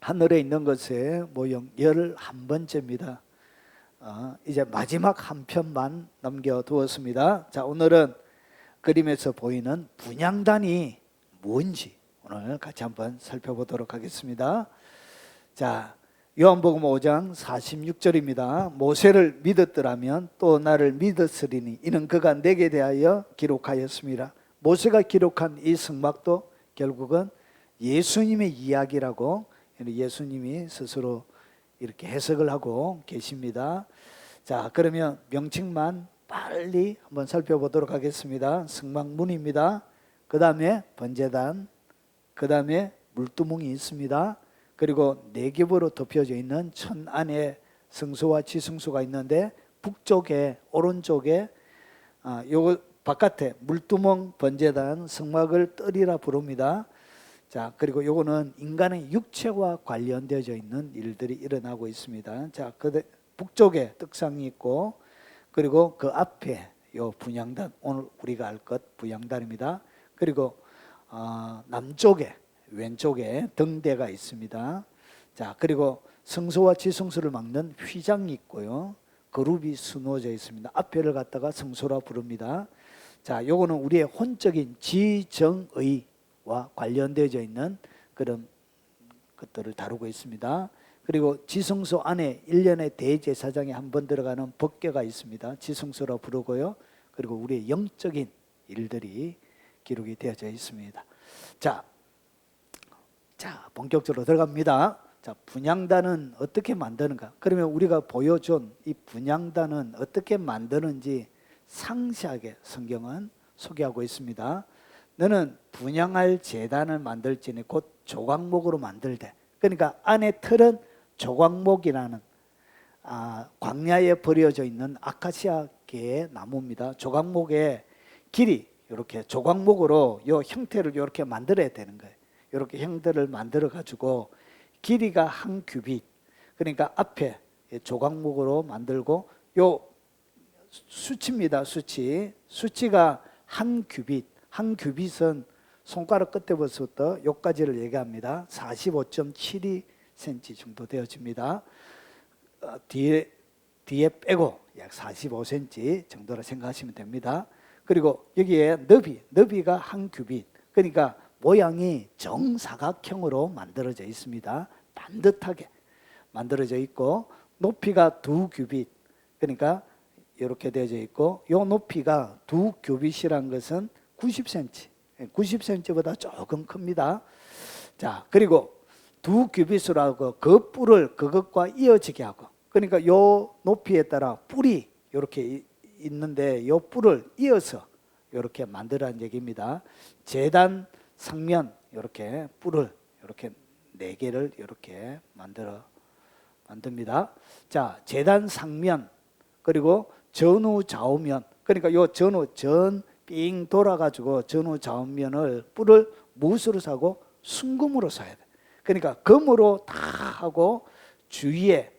하늘에 있는 것의 모형 11번째입니다. 이제 마지막 한 편만 남겨두었습니다. 자, 오늘은 그림에서 보이는 분향단이 뭔지 오늘 같이 한번 살펴보도록 하겠습니다. 자, 요한복음 5장 46절입니다. 모세를 믿었더라면 또 나를 믿었으리니 이는 그가 내게 대하여 기록하였습니다. 모세가 기록한 이 성막도 결국은 예수님의 이야기라고 예수님이 스스로 이렇게 해석을 하고 계십니다. 자, 그러면 명칭만 빨리 한번 살펴보도록 하겠습니다. 성막문입니다. 그 다음에 번제단, 그 다음에 물두멍이 있습니다. 그리고 네 겹으로 덮여져 있는 천 안에 성소와 지성소가 있는데 북쪽에 오른쪽에 요거 바깥에 물두멍, 번제단, 성막을 뜰이라 부릅니다. 자, 그리고 요거는 인간의 육체와 관련되어져 있는 일들이 일어나고 있습니다. 자, 그 북쪽에 떡상이 있고 그리고 그 앞에 요 분향단, 오늘 우리가 알 것 분향단입니다. 그리고 남쪽에 왼쪽에 등대가 있습니다. 자, 그리고 성소와 지성소를 막는 휘장이 있고요. 그룹이 수놓어져 있습니다. 앞에를 갖다가 성소라 부릅니다. 자, 요거는 우리의 혼적인 지정의와 관련되어져 있는 그런 것들을 다루고 있습니다. 그리고 지성소 안에 1년에 대제사장이 한 번 들어가는 법궤가 있습니다. 지성소라 부르고요. 그리고 우리의 영적인 일들이 기록이 되어져 있습니다. 자, 본격적으로 들어갑니다. 자, 분향단은 어떻게 만드는가? 그러면 우리가 보여준 이 분향단은 어떻게 만드는지 상세하게 성경은 소개하고 있습니다. 너는 분향할 제단을 만들지니 곧 조각목으로 만들되, 그러니까 안에 틀은 조각목이라는 광야에 버려져 있는 아카시아계의 나무입니다. 조각목의 길이 이렇게 조각목으로 이 형태를 이렇게 만들어야 되는 거예요. 이렇게 형태를 만들어 가지고 길이가 한 규빗, 그러니까 앞에 조각목으로 만들고 요 수치입니다. 수치가 한 규빗, 한 규빗은 손가락 끝에부터 여기까지를 얘기합니다. 45.72cm 정도 되어집니다. 뒤에 빼고 약 45cm 정도라 생각하시면 됩니다. 그리고 여기에 너비가 한 규빗, 그러니까 모양이 정사각형으로 만들어져 있습니다. 반듯하게 만들어져 있고 높이가 2규빗, 그러니까 이렇게 되어져 있고 이 높이가 2규빗이란 것은 90cm, 90cm보다 조금 큽니다. 자, 그리고 2규빗으로 하고 그 뿔을 그것과 이어지게 하고, 그러니까 이 높이에 따라 뿔이 이렇게 있는데 이 뿔을 이어서 이렇게 만들라는 얘기입니다. 제단 상면 이렇게 뿔을 이렇게 4개를 이렇게 만듭니다. 자, 제단 상면, 그리고 전후 좌우면, 그러니까 요 삥 돌아가지고 전후 좌우면을 뿔을 무엇으로 사고? 순금으로 사야 돼. 그러니까 금으로 다 하고 주위에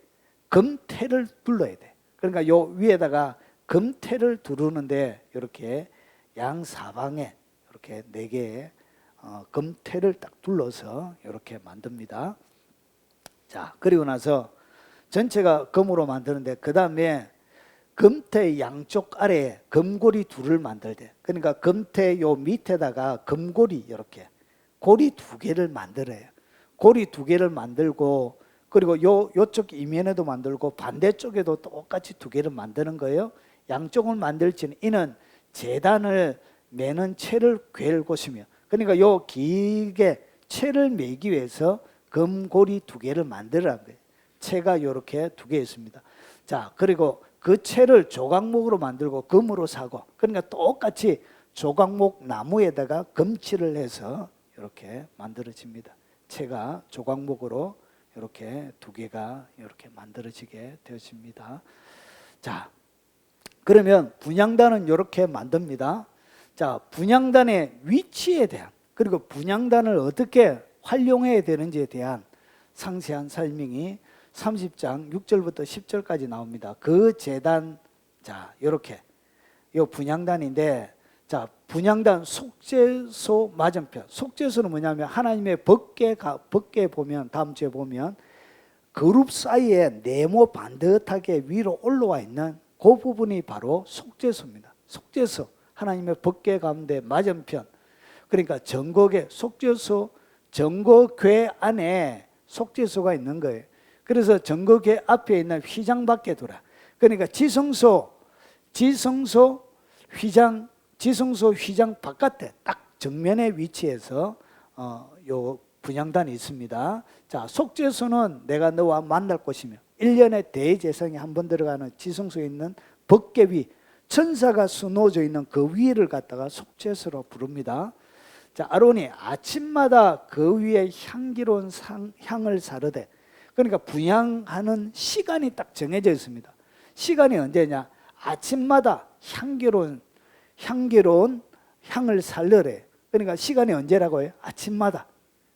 금태를 둘러야 돼. 그러니까 요 위에다가 금태를 두르는데 이렇게 양사방에 이렇게 4개의 금태를 딱 둘러서 이렇게 만듭니다. 자, 그리고 나서 전체가 금으로 만드는데 그 다음에 금태 양쪽 아래에 금고리 둘을 만들대. 그러니까 금태 요 밑에다가 금고리 이렇게 고리 2개를 만들어요. 고리 2개를 만들고 그리고 요쪽 이면에도 만들고 반대쪽에도 똑같이 2개를 만드는 거예요. 양쪽을 만들지는 이는 제단을 매는 채를 꿰을 곳이며, 그러니까 요 길게 채를 매기 위해서 금고리 2개를 만들라는 거예요. 채가 이렇게 2개 있습니다. 자, 그리고 그 채를 조각목으로 만들고 금으로 사고, 그러니까 똑같이 조각목 나무에다가 금칠을 해서 이렇게 만들어집니다. 채가 조각목으로 이렇게 2개가 이렇게 만들어지게 되어집니다. 자, 그러면 분향단은 이렇게 만듭니다. 자, 분향단의 위치에 대한, 그리고 분향단을 어떻게 활용해야 되는지에 대한 상세한 설명이 30장 6절부터 10절까지 나옵니다. 그 제단, 자, 이렇게 이 분향단인데, 자, 분향단 속죄소 맞은편. 속죄소는 뭐냐면 하나님의 법궤 보면 다음 주에 보면 그룹 사이에 네모 반듯하게 위로 올라와 있는 그 부분이 바로 속죄소입니다. 속죄소, 하나님의 법궤 가운데 맞은편. 그러니까 정곡의 속죄소, 정곡궤 안에 속죄소가 있는 거예요. 그래서 정곡궤 앞에 있는 휘장 밖에 두라. 그러니까 지성소 휘장 바깥에 딱 정면에 위치해서 요 분향단이 있습니다. 자, 속죄소는 내가 너와 만날 곳이며 1년에 대제사장이 한 번 들어가는 지성소에 있는 법궤 위, 천사가 수놓져 있는 그 위를 갖다가 속죄소로 부릅니다. 자, 아론이 아침마다 그 위에 향기로운 향을 사르되, 그러니까 분향하는 시간이 딱 정해져 있습니다. 시간이 언제냐? 아침마다 향기로운 향을 살르래. 그러니까 시간이 언제라고 해요? 아침마다.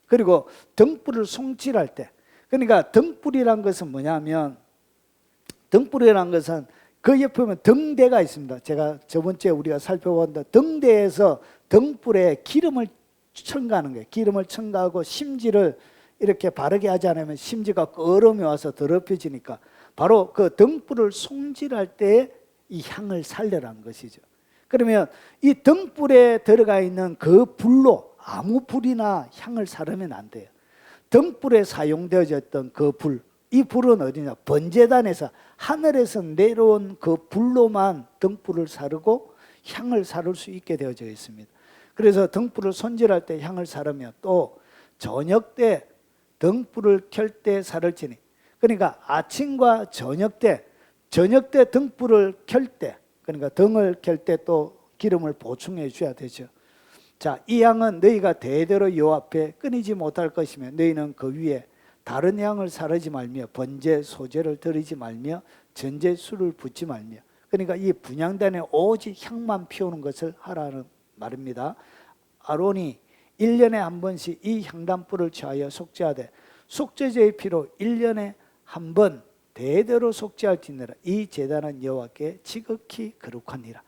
그리고 등불을 송칠할 때. 그러니까 등불이란 것은 뭐냐면, 등불이란 것은 그 옆에 보면 등대가 있습니다. 제가 저번주에 우리가 살펴본다. 등대에서 등불에 기름을 첨가하는 거예요. 기름을 첨가하고 심지를 이렇게 바르게 하지 않으면 심지가 끓음이 와서 더럽혀지니까 바로 그 등불을 송질할 때 이 향을 살려라는 것이죠. 그러면 이 등불에 들어가 있는 그 불로 아무 불이나 향을 사르면 안 돼요. 등불에 사용되어졌던 그 불, 이 불은 어디냐? 번제단에서 하늘에서 내려온 그 불로만 등불을 사르고 향을 사를 수 있게 되어져 있습니다. 그래서 등불을 손질할 때 향을 사르며 또 저녁 때 등불을 켤 때 사를지니, 그러니까 아침과 저녁 때 등불을 켤 때, 그러니까 등을 켤 때 또 기름을 보충해 줘야 되죠. 자, 이 향은 너희가 대대로 여호와 앞에 끊이지 못할 것이며 너희는 그 위에 다른 향을 사르지 말며 번제 소제를 드리지 말며 전제 술을 붓지 말며. 그러니까 이 분향단에 오직 향만 피우는 것을 하라는 말입니다. 아론이 1년에 한 번씩 이 향단불을 취하여 속죄하되 속죄제의 피로 1년에 한 번 대대로 속죄할지니라. 이 제단은 여호와께 지극히 거룩하니라.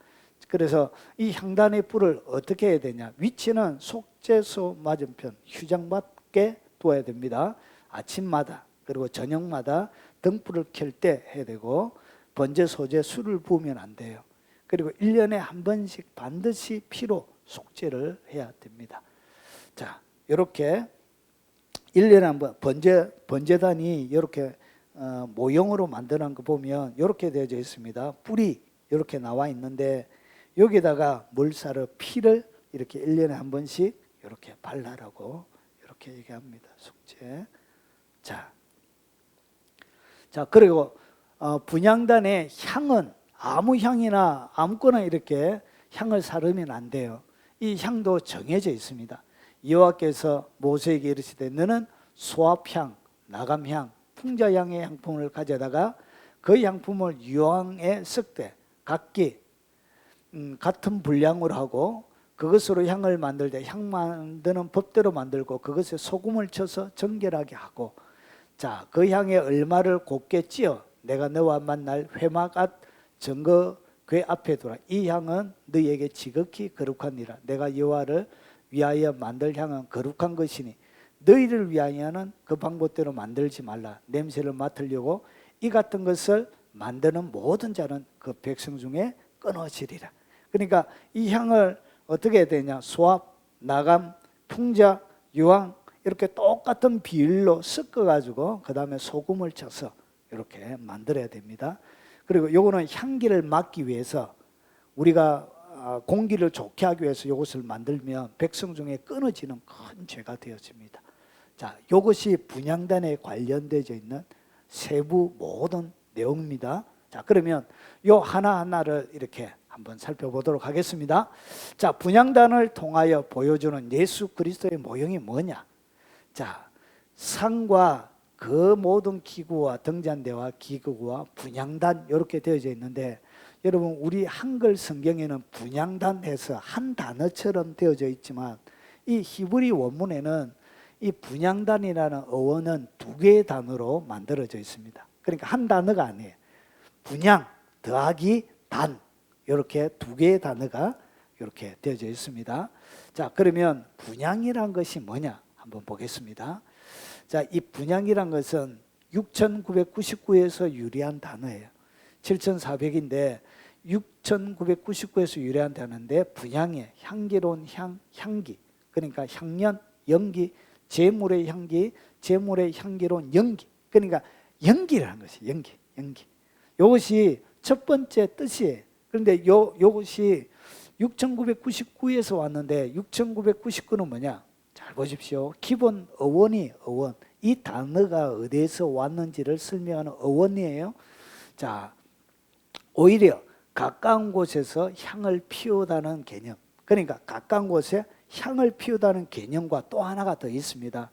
그래서 이 향단의 불을 어떻게 해야 되냐? 위치는 속죄소 맞은편 휴장밖에 두어야 됩니다. 아침마다 그리고 저녁마다 등불을 켤 때 해야 되고, 번제 소제 술을 부으면 안 돼요. 그리고 1년에 한 번씩 반드시 피로 속죄를 해야 됩니다. 자, 이렇게 1년에 한 번 번제단이 이렇게 모형으로 만드는 거 보면 이렇게 되어져 있습니다. 뿔이 이렇게 나와 있는데 여기다가 물사르 피를 이렇게 1년에 한 번씩 이렇게 발라라고 이렇게 얘기합니다. 속죄. 자, 그리고 분향단의 향은 아무 향이나 아무거나 이렇게 향을 사르면 안 돼요. 이 향도 정해져 있습니다. 여호와께서 모세에게 이르시되 너는 소합향, 나감향, 풍자향의 향품을 가져다가 그 향품을 유황에 섞되 각기 같은 분량으로 하고 그것으로 향을 만들 때 향 만드는 법대로 만들고 그것에 소금을 쳐서 정결하게 하고, 자, 그 향에 얼마를 곱게 찧어 내가 너와 만날 회막앗 증거궤 앞에 두라. 이 향은 너희에게 지극히 거룩하니라. 내가 여호와를 위하여 만들 향은 거룩한 것이니 너희를 위하여는 그 방법대로 만들지 말라. 냄새를 맡으려고 이 같은 것을 만드는 모든 자는 그 백성 중에 끊어지리라. 그러니까 이 향을 어떻게 해야 되냐? 소합, 나감, 풍자, 유황 이렇게 똑같은 비율로 섞어가지고 그 다음에 소금을 쳐서 이렇게 만들어야 됩니다. 그리고 요거는 향기를 맡기 위해서, 우리가 공기를 좋게 하기 위해서 이것을 만들면 백성 중에 끊어지는 큰 죄가 되어집니다. 자, 이것이 분향단에 관련되어 있는 세부 모든 내용입니다. 자, 그러면 요 하나하나를 이렇게 한번 살펴보도록 하겠습니다. 자, 분향단을 통하여 보여주는 예수 그리스도의 모형이 뭐냐? 자, 상과 그 모든 기구와 등잔대와 기구와 분향단 이렇게 되어져 있는데, 여러분 우리 한글 성경에는 분향단 해서 한 단어처럼 되어져 있지만 이 히브리 원문에는 이 분향단이라는 어원은 두 개의 단어로 만들어져 있습니다. 그러니까 한 단어가 아니에요. 분향 더하기 단, 이렇게 두 개의 단어가 이렇게 되어져 있습니다. 자, 그러면 분향이란 것이 뭐냐 한번 보겠습니다. 자, 이 분향이란 것은 6999에서 유래한 단어예요. 7400인데 6999에서 유래한 단어인데 분향에 향기로운 향기, 그러니까 향연, 연기, 재물의 향기, 재물의 향기로운 연기, 그러니까 연기라는 것이 연기. 이것이 첫 번째 뜻이에요. 그런데 이것이 6999에서 왔는데 6999는 뭐냐? 잘 보십시오. 기본 어원. 이 단어가 어디에서 왔는지를 설명하는 어원이에요. 자, 오히려 가까운 곳에서 향을 피우다는 개념. 그러니까 가까운 곳에 향을 피우다는 개념과 또 하나가 더 있습니다.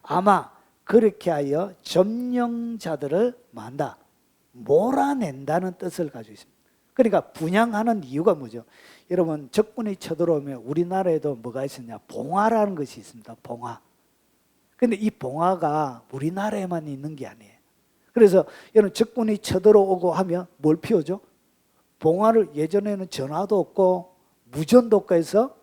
아마 그렇게 하여 점령자들을 만다, 몰아낸다는 뜻을 가지고 있습니다. 그러니까 분향하는 이유가 뭐죠? 여러분, 적군이 쳐들어오면 우리나라에도 뭐가 있었냐? 봉화라는 것이 있습니다. 봉화. 근데 이 봉화가 우리나라에만 있는 게 아니에요. 그래서 여러분, 적군이 쳐들어오고 하면 뭘 피우죠? 봉화를, 예전에는 전화도 없고 무전도 없고 해서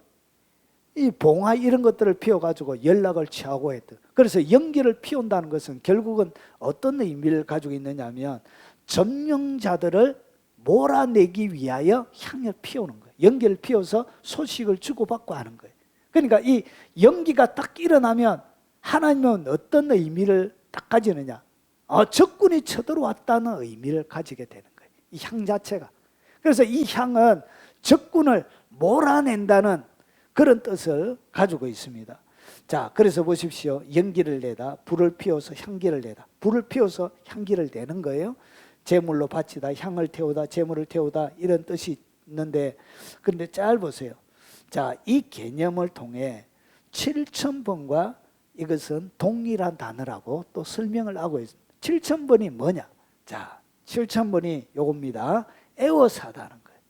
이 봉화 이런 것들을 피워가지고 연락을 취하고 했던. 그래서 연기를 피운다는 것은 결국은 어떤 의미를 가지고 있느냐 하면 점령자들을 몰아내기 위하여 향을 피우는 거예요. 연기를 피워서 소식을 주고받고 하는 거예요. 그러니까 이 연기가 딱 일어나면 하나님은 어떤 의미를 딱 가지느냐? 적군이 쳐들어왔다는 의미를 가지게 되는 거예요. 이 향 자체가. 그래서 이 향은 적군을 몰아낸다는 그런 뜻을 가지고 있습니다. 자, 그래서 보십시오. 연기를 내다, 불을 피워서 향기를 내다. 불을 피워서 향기를 내는 거예요. 제물로 바치다, 향을 태우다, 제물을 태우다, 이런 뜻이 있는데, 그런데 잘 보세요. 자, 이 개념을 통해 7000번과 이것은 동일한 단어라고 또 설명을 하고 있습니다. 7000번이 뭐냐? 자, 7000번이 요겁니다. 에워싸다는 거예요.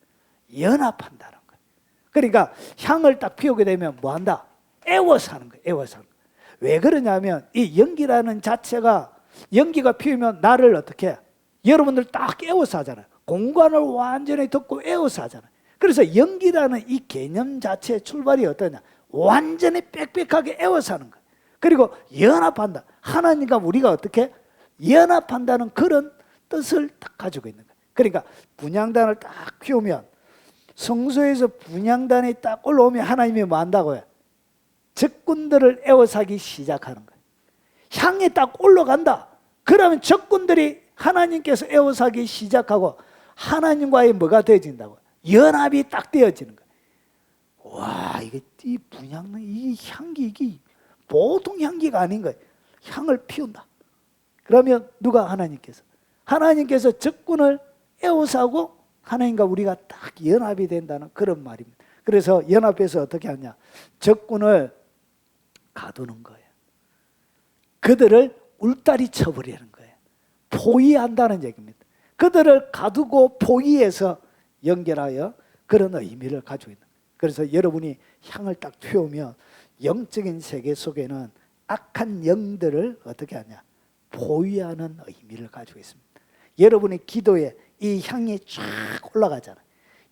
연합한다는 거예요. 그러니까 향을 딱 피우게 되면 뭐 한다? 에워싸는 거예요. 에워싸는 거예요. 왜 그러냐면 이 연기라는 자체가, 연기가 피우면 나를 어떻게 해? 여러분들 딱 에워싸잖아요. 공간을 완전히 덮고 에워싸잖아요. 그래서 연기라는 이 개념 자체의 출발이 어떠냐? 완전히 빽빽하게 에워싸는 거예요. 그리고 연합한다. 하나님과 우리가 어떻게 연합한다는 그런 뜻을 딱 가지고 있는 거예요. 그러니까 분향단을 딱 피우면, 성소에서 분향단이 딱 올라오면 하나님이 뭐 한다고요? 적군들을 에워싸기 시작하는 거예요. 향이 딱 올라간다. 그러면 적군들이 하나님께서 에워싸기 시작하고 하나님과의 뭐가 되어진다고? 연합이 딱 되어지는 거예요. 와, 이게 이 분향, 이 향기, 이게 보통 향기가 아닌 거예요. 향을 피운다. 그러면 누가? 하나님께서 적군을 에워싸고 하나님과 우리가 딱 연합이 된다는 그런 말입니다. 그래서 연합해서 어떻게 하냐? 적군을 가두는 거예요. 그들을 울타리 쳐버리는 거예요. 포위한다는 얘기입니다. 그들을 가두고 포위해서 연결하여 그런 의미를 가지고 있는 거예요. 그래서 여러분이 향을 딱 피우면 영적인 세계 속에는 악한 영들을 어떻게 하냐? 포위하는 의미를 가지고 있습니다. 여러분의 기도에 이 향이 쫙 올라가잖아요.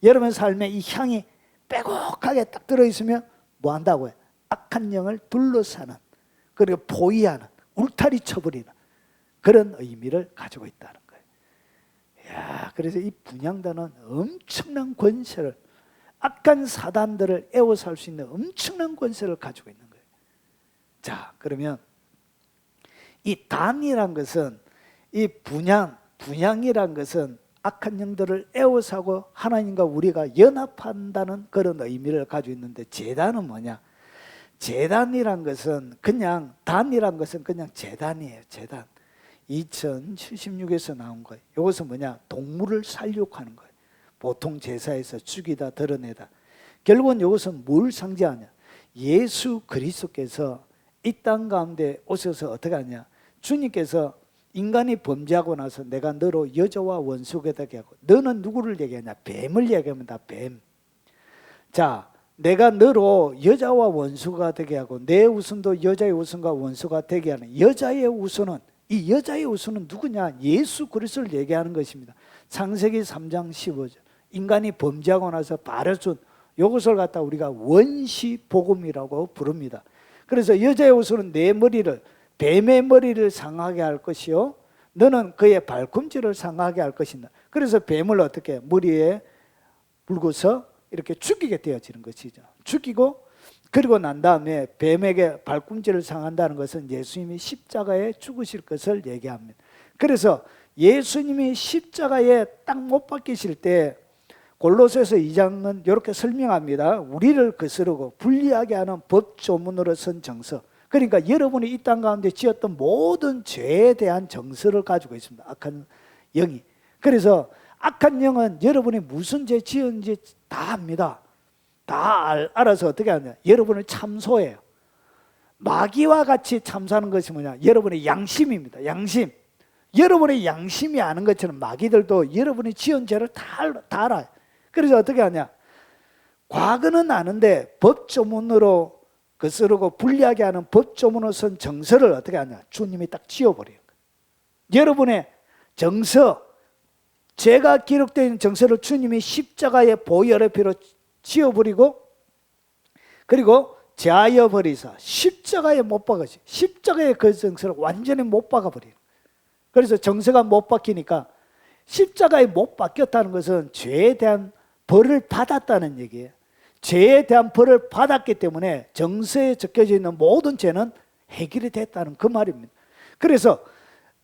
여러분 삶에 이 향이 빼곡하게 딱 들어있으면 뭐 한다고요? 악한 영을 둘러싸는, 그리고 포위하는, 울타리 쳐버리는 그런 의미를 가지고 있다는 거예요. 이야, 그래서 이 분향단은 엄청난 권세를, 악한 사단들을 에워쌀 수 있는 엄청난 권세를 가지고 있는 거예요. 자, 그러면 이 단이란 것은, 이 분향이란 것은 악한 영들을 에워싸고 하나님과 우리가 연합한다는 그런 의미를 가지고 있는데, 제단은 뭐냐? 제단이란 것은 그냥, 단이란 것은 그냥 제단이에요. 제단. 2076에서 나온 거예요. 이것은 뭐냐? 동물을 살육하는 거예요. 보통 제사에서 죽이다, 드러내다. 결국은 이것은 뭘 상징하냐? 예수 그리스도께서 이 땅 가운데 오셔서 어떻게 하냐? 주님께서 인간이 범죄하고 나서 내가 너로 여자와 원수가 되게 하고, 너는 누구를 얘기하냐? 뱀을 얘기합니다. 뱀. 자, 내가 너로 여자와 원수가 되게 하고 내 우선도 여자의 우선과 원수가 되게 하는, 여자의 우선은, 이 여자의 우선은 누구냐? 예수 그리스도를 얘기하는 것입니다. 창세기 3장 15절. 인간이 범죄하고 나서 바로 준 이것을 갖다 우리가 원시복음이라고 부릅니다. 그래서 여자의 옷은 내 머리를 뱀의 머리를 상하게 할 것이요 너는 그의 발꿈치를 상하게 할 것이다. 그래서 뱀을 어떻게 머리에 물고서 이렇게 죽이게 되어지는 것이죠. 죽이고 그리고 난 다음에 뱀에게 발꿈치를 상한다는 것은 예수님이 십자가에 죽으실 것을 얘기합니다. 그래서 예수님이 십자가에 딱 못 박히실 때 골로새서 2장은 이렇게 설명합니다. 우리를 거스르고 불리하게 하는 법조문으로 선 정서. 그러니까 여러분이 이 땅 가운데 지었던 모든 죄에 대한 정서를 가지고 있습니다. 악한 영이. 그래서 악한 영은 여러분이 무슨 죄 지었는지 다 압니다. 다 알아서 어떻게 하냐. 여러분을 참소해요. 마귀와 같이 참소하는 것이 뭐냐. 여러분의 양심입니다. 양심. 여러분의 양심이 아는 것처럼 마귀들도 여러분이 지은 죄를 다 알아요. 그래서 어떻게 하냐. 과거는 아는데 법조문으로 거스르고 불리하게 하는 법조문으로 선 정서를 어떻게 하냐. 주님이 딱 지워버려요. 여러분의 정서, 죄가 기록되어 있는 정서를 주님이 십자가의 보혈의 피로 지워버리고 그리고 제하여 버리사 십자가에 못 박으시. 십자가의 그 정서를 완전히 못 박아버려요. 그래서 정서가 못 박히니까 십자가에 못 박혔다는 것은 죄에 대한 벌을 받았다는 얘기예요. 죄에 대한 벌을 받았기 때문에 정서에 적혀져 있는 모든 죄는 해결이 됐다는 그 말입니다. 그래서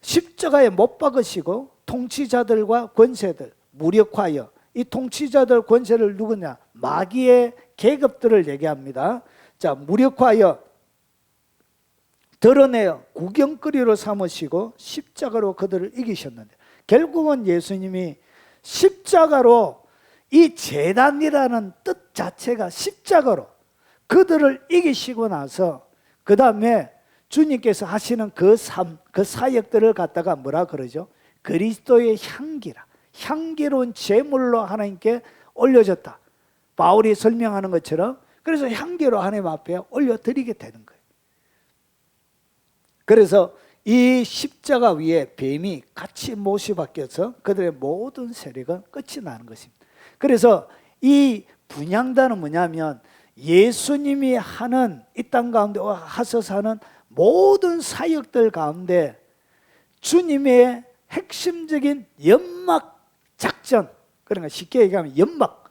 십자가에 못 박으시고 통치자들과 권세들 무력화하여 이 통치자들 권세를 누구냐? 마귀의 계급들을 얘기합니다. 자, 무력화하여 드러내어 구경거리로 삼으시고 십자가로 그들을 이기셨는데 결국은 예수님이 십자가로 이 제단이라는 뜻 자체가 십자가로 그들을 이기시고 나서 그 다음에 주님께서 하시는 그 삶, 그 사역들을 갖다가 뭐라 그러죠? 그리스도의 향기라. 향기로운 제물로 하나님께 올려졌다. 바울이 설명하는 것처럼 그래서 향기로 하나님 앞에 올려드리게 되는 거예요. 그래서 이 십자가 위에 뱀이 같이 못이 박혀서 그들의 모든 세력은 끝이 나는 것입니다. 그래서 이 분향단은 뭐냐면 예수님이 하는 이 땅 가운데 하셔서 하는 모든 사역들 가운데 주님의 핵심적인 연막 작전, 그러니까 쉽게 얘기하면 연막,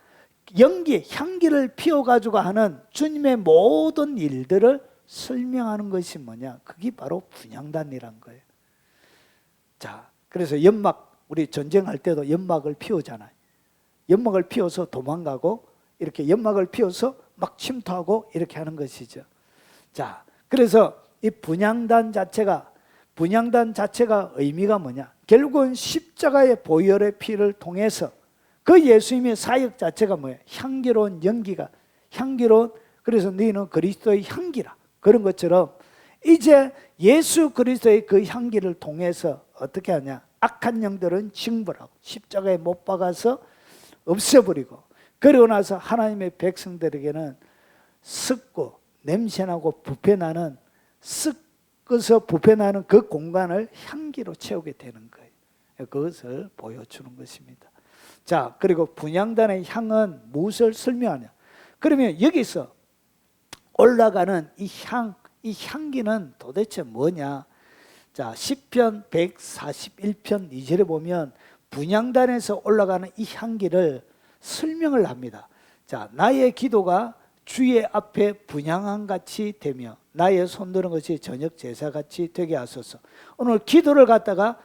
연기, 향기를 피워가지고 하는 주님의 모든 일들을 설명하는 것이 뭐냐? 그게 바로 분향단이란 거예요. 자, 그래서 연막, 우리 전쟁할 때도 연막을 피우잖아요. 연막을 피워서 도망가고 이렇게 연막을 피워서 막 침투하고 이렇게 하는 것이죠. 자, 그래서 이 분향단 자체가 의미가 뭐냐? 결국은 십자가의 보혈의 피를 통해서 그 예수님의 사역 자체가 뭐예요? 향기로운 연기가, 향기로운, 그래서 너희는 그리스도의 향기라. 그런 것처럼 이제 예수 그리스도의 그 향기를 통해서 어떻게 하냐? 악한 영들은 징벌하고 십자가에 못 박아서 없애버리고, 그리고 나서 하나님의 백성들에게는 썩고 냄새나고 부패나는, 썩어서 부패나는 그 공간을 향기로 채우게 되는 거예요. 그것을 보여주는 것입니다. 자, 그리고 분향단의 향은 무엇을 설명하냐? 그러면 여기서 올라가는 이 향기는 도대체 뭐냐? 자, 시편 141편 2절에 보면 분향단에서 올라가는 이 향기를 설명을 합니다. 자, 나의 기도가 주의 앞에 분향한 같이 되며 나의 손드는 것이 저녁 제사같이 되게 하소서. 오늘 기도를 갖다가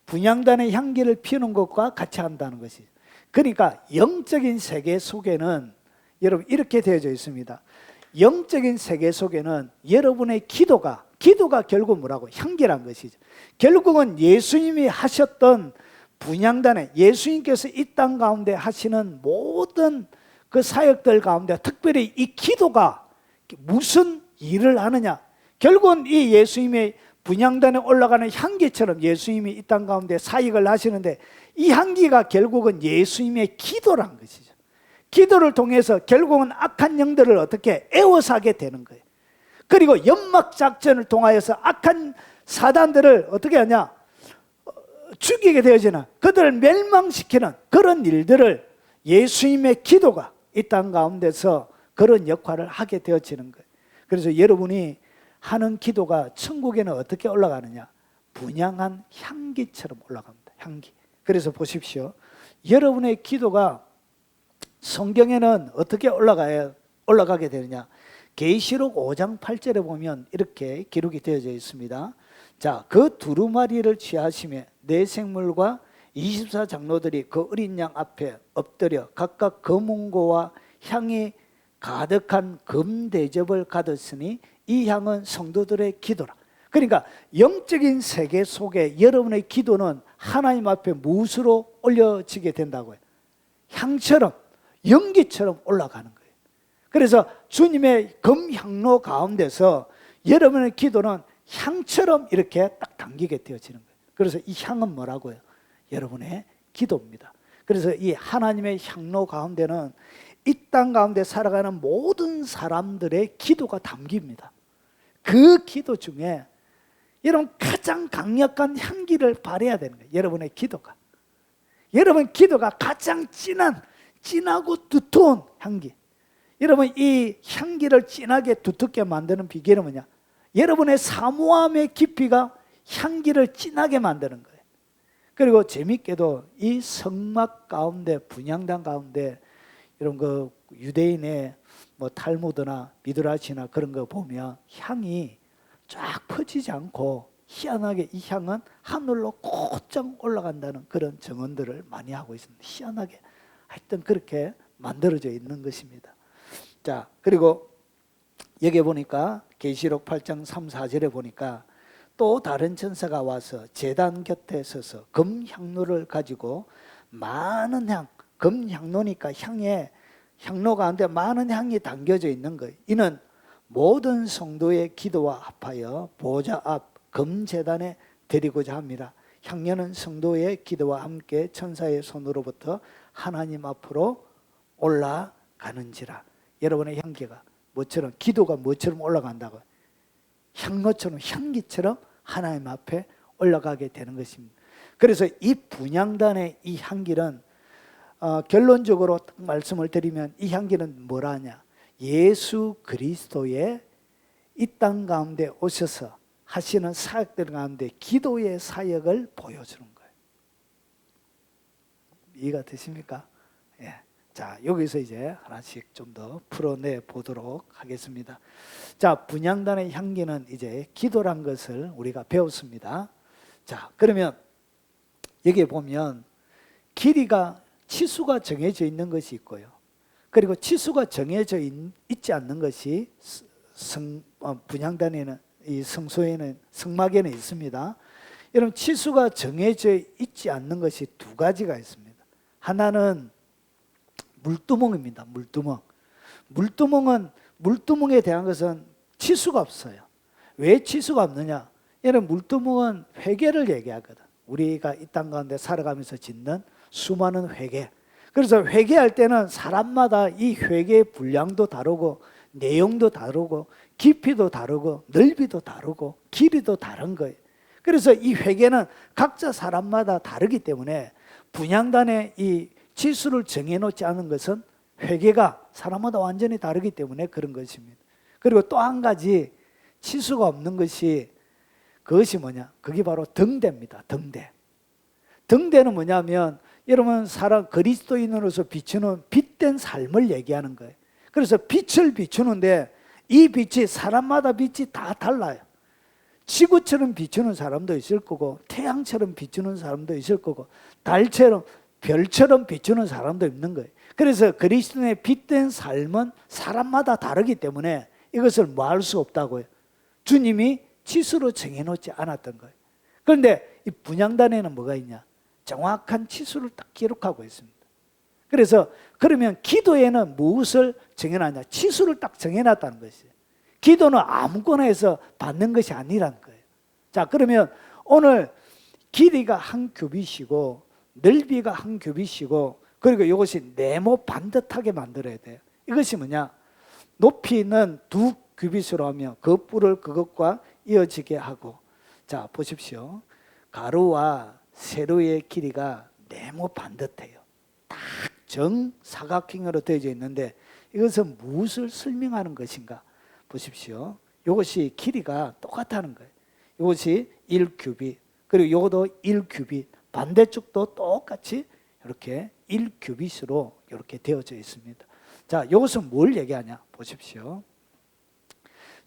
분향단의 향기를 피우는 것과 같이 한다는 것이죠. 그러니까 영적인 세계 속에는 여러분 이렇게 되어져 있습니다. 영적인 세계 속에는 여러분의 기도가 결국 뭐라고? 향기란 것이죠. 결국은 예수님이 하셨던 분향단에, 예수님께서 이 땅 가운데 하시는 모든 그 사역들 가운데 특별히 이 기도가 무슨 일을 하느냐? 결국은 이 예수님의 분향단에 올라가는 향기처럼 예수님이 이 땅 가운데 사역을 하시는데 이 향기가 결국은 예수님의 기도란 것이죠. 기도를 통해서 결국은 악한 영들을 어떻게 애워싸게 되는 거예요. 그리고 연막 작전을 통하여서 악한 사단들을 어떻게 하냐? 죽이게 되어지는, 그들을 멸망시키는 그런 일들을 예수님의 기도가, 이 땅 가운데서 그런 역할을 하게 되어지는 거예요. 그래서 여러분이 하는 기도가 천국에는 어떻게 올라가느냐? 분향한 향기처럼 올라갑니다. 향기. 그래서 보십시오. 여러분의 기도가 성경에는 어떻게 올라가게 되느냐? 계시록 5장 8절에 보면 이렇게 기록이 되어져 있습니다. 자, 그 두루마리를 취하시며 네 생물과 24장로들이 그 어린 양 앞에 엎드려 각각 검은고와 향이 가득한 금대접을 가졌으니 이 향은 성도들의 기도라. 그러니까 영적인 세계 속에 여러분의 기도는 하나님 앞에 무엇으로 올려지게 된다고요? 향처럼, 연기처럼 올라가는 거예요. 그래서 주님의 금향로 가운데서 여러분의 기도는 향처럼 이렇게 딱 당기게 되어지는 거예요. 그래서 이 향은 뭐라고요? 여러분의 기도입니다. 그래서 이 하나님의 향로 가운데는 이 땅 가운데 살아가는 모든 사람들의 기도가 담깁니다. 그 기도 중에 여러분 가장 강력한 향기를 발해야 되는 거예요. 여러분의 기도가. 여러분 기도가 가장 진하고 두터운 향기. 여러분 이 향기를 진하게 두텁게 만드는 비결은 뭐냐? 여러분의 사모함의 깊이가 향기를 진하게 만드는 거예요. 그리고 재밌게도 이 성막 가운데, 분향단 가운데 이런 거 유대인의 뭐 탈무드나 미드라시나 그런 거 보면 향이 쫙 퍼지지 않고 희한하게 이 향은 하늘로 곧장 올라간다는 그런 증언들을 많이 하고 있습니다. 희한하게 하여튼 그렇게 만들어져 있는 것입니다. 자, 그리고 여기 보니까 계시록 8장 3, 4절에 보니까 또 다른 천사가 와서 제단 곁에 서서 금향로를 가지고 많은 향, 금향로니까 향로 가운데 많은 향이 담겨져 있는 거예요. 이는 모든 성도의 기도와 합하여 보좌 앞 금제단에 드리고자 합니다. 향료는 성도의 기도와 함께 천사의 손으로부터 하나님 앞으로 올라가는지라. 여러분의 향기가 뭐처럼, 기도가 뭐처럼 올라간다고요? 향로처럼, 향기처럼 하나님 앞에 올라가게 되는 것입니다. 그래서 이 분향단의 이 향기는 결론적으로 말씀을 드리면 이 향기는 뭐라 하냐? 예수 그리스도의 이 땅 가운데 오셔서 하시는 사역들 가운데 기도의 사역을 보여주는 거예요. 이해가 되십니까? 예. 자, 여기서 이제 하나씩 좀 더 풀어내 보도록 하겠습니다. 자, 분향단의 향기는 이제 기도란 것을 우리가 배웠습니다. 자, 그러면 여기에 보면 길이가, 치수가 정해져 있는 것이 있고요. 그리고 치수가 정해져 있지 않는 것이 분향단에는, 이 성소에는, 성막에는 있습니다. 여러분, 치수가 정해져 있지 않는 것이 두 가지가 있습니다. 하나는 물두멍입니다. 물두멍에 대한 것은 치수가 없어요. 왜 치수가 없느냐? 여러분, 물두멍은 회개를 얘기하거든. 우리가 이 땅 가운데 살아가면서 짓는 수많은 회개. 그래서 회개할 때는 사람마다 이 회개의 분량도 다르고 내용도 다르고 깊이도 다르고 넓이도 다르고 길이도 다른 거예요. 그래서 이 회개는 각자 사람마다 다르기 때문에 분향단의 이 치수를 정해놓지 않은 것은 회개가 사람마다 완전히 다르기 때문에 그런 것입니다. 그리고 또 한 가지 치수가 없는 것이, 그것이 뭐냐? 그게 바로 등대입니다. 등대는 뭐냐면 여러분, 사람 그리스도인으로서 비추는 빛된 삶을 얘기하는 거예요. 그래서 빛을 비추는데 이 빛이 사람마다 빛이 다 달라요. 지구처럼 비추는 사람도 있을 거고, 태양처럼 비추는 사람도 있을 거고, 달처럼, 별처럼 비추는 사람도 있는 거예요. 그래서 그리스도인의 빛된 삶은 사람마다 다르기 때문에 이것을 뭐 할 수 없다고요. 주님이 치수로 정해놓지 않았던 거예요. 그런데 이 분향단에는 뭐가 있냐? 정확한 치수를 딱 기록하고 있습니다. 그래서 그러면 기도에는 무엇을 정해놨냐? 치수를 딱 정해놨다는 것이에요. 기도는 아무거나 해서 받는 것이 아니라는 거예요. 자, 그러면 오늘 길이가 한 규빗이고 넓이가 한 규빗이고, 그리고 이것이 네모 반듯하게 만들어야 돼요. 이것이 뭐냐? 높이는 2규빗으로 하며 그 뿔을 그것과 이어지게 하고. 자, 보십시오. 가루와 세로의 길이가 네모 반듯해요. 딱 정사각형으로 되어져 있는데 이것은 무엇을 설명하는 것인가? 보십시오. 이것이 길이가 똑같다는 거예요. 이것이 1규빗, 그리고 이것도 1규빗, 반대쪽도 똑같이 이렇게 1규빗으로 이렇게 되어져 있습니다. 자, 이것은 뭘 얘기하냐? 보십시오.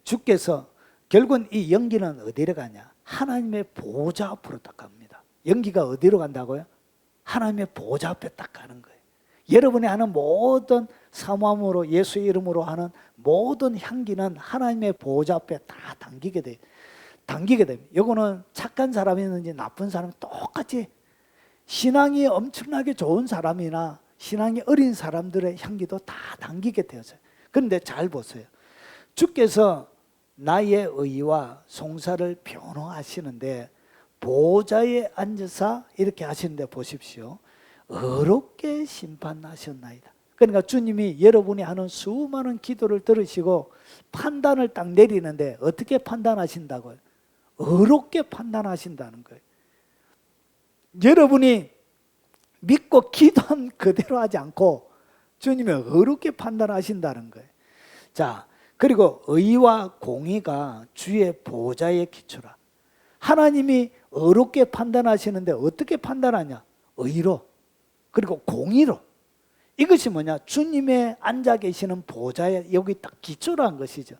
주께서 결국은 이 연기는 어디로 가냐? 하나님의 보좌 앞으로 딱 갑니다. 연기가 어디로 간다고요? 하나님의 보좌 앞에 딱 가는 거예요. 여러분이 하는 모든 사모함으로 예수의 이름으로 하는 모든 향기는 하나님의 보좌 앞에 다 당기게 돼요. 당기게 됩니다. 이거는 착한 사람이든지 나쁜 사람 똑같이 신앙이 엄청나게 좋은 사람이나 신앙이 어린 사람들의 향기도 다 당기게 되었어요. 그런데 잘 보세요. 주께서 나의 의와 송사를 변호하시는데 보좌에 앉아서 이렇게 하시는데 보십시오. 어렵게 심판하셨나이다. 그러니까 주님이 여러분이 하는 수많은 기도를 들으시고 판단을 딱 내리는데 어떻게 판단하신다고요? 어렵게 판단하신다는 거예요. 여러분이 믿고 기도한 그대로 하지 않고 주님이 어렵게 판단하신다는 거예요. 자, 그리고 의와 공의가 주의 보좌에 기초라. 하나님이 어렵게 판단하시는데 어떻게 판단하냐? 의로, 그리고 공의로. 이것이 뭐냐? 주님의 앉아 계시는 보좌에 여기 딱 기초란 것이죠.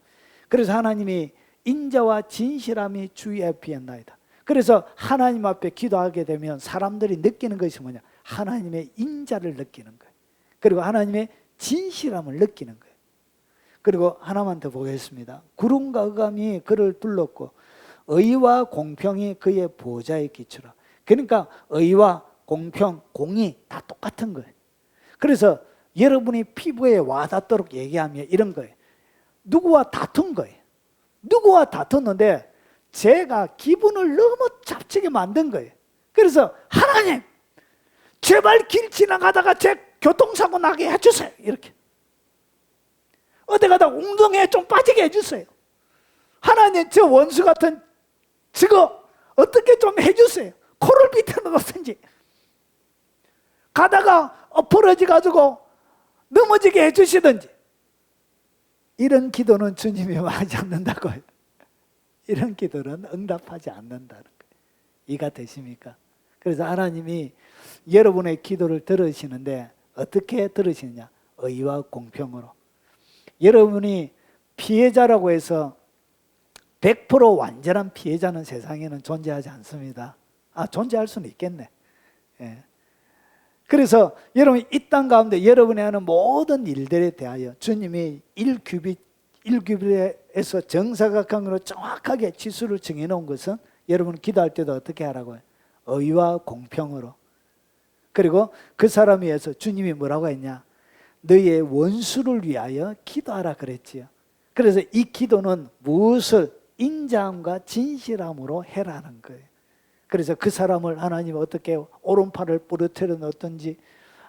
그래서 하나님이 인자와 진실함이 주의 앞이었나이다. 그래서 하나님 앞에 기도하게 되면 사람들이 느끼는 것이 뭐냐? 하나님의 인자를 느끼는 거예요. 그리고 하나님의 진실함을 느끼는 거예요. 그리고 하나만 더 보겠습니다. 구름과 흑암이 그를 둘렀고 의와 공평이 그의 보좌에 기초라. 그러니까 의와 공평, 공의 다 똑같은 거예요. 그래서 여러분이 피부에 와닿도록 얘기하면 이런 거예요. 누구와 다툰 거예요. 누구와 다퉜는데 제가 기분을 너무 잡치게 만든 거예요. 그래서 하나님 제발 길 지나가다가 제 교통사고 나게 해주세요. 이렇게 어디 가다 웅덩이에 좀 빠지게 해주세요. 하나님 저 원수 같은 저거 어떻게 좀 해주세요. 코를 비트는 것든지 가다가 엎어러지 가지고 넘어지게 해주시든지. 이런 기도는 주님이 하지 않는다고요. 이런 기도는 응답하지 않는다는 거예요. 이해가 되십니까? 그래서 하나님이 여러분의 기도를 들으시는데 어떻게 들으시느냐? 의와 공평으로. 여러분이 피해자라고 해서 100% 완전한 피해자는 세상에는 존재하지 않습니다. 존재할 수는 있겠네. 예. 그래서 여러분 이 땅 가운데 여러분이 하는 모든 일들에 대하여 주님이 1규빗에서 정사각형으로 정확하게 지수를 정해놓은 것은 여러분 기도할 때도 어떻게 하라고요? 의와 공평으로. 그리고 그 사람에 의해서 주님이 뭐라고 했냐? 너의 원수를 위하여 기도하라 그랬지요. 그래서 이 기도는 무엇을 인자함과 진실함으로 해라는 거예요. 그래서 그 사람을 하나님 어떻게 오른팔을 부러뜨려 놓든지,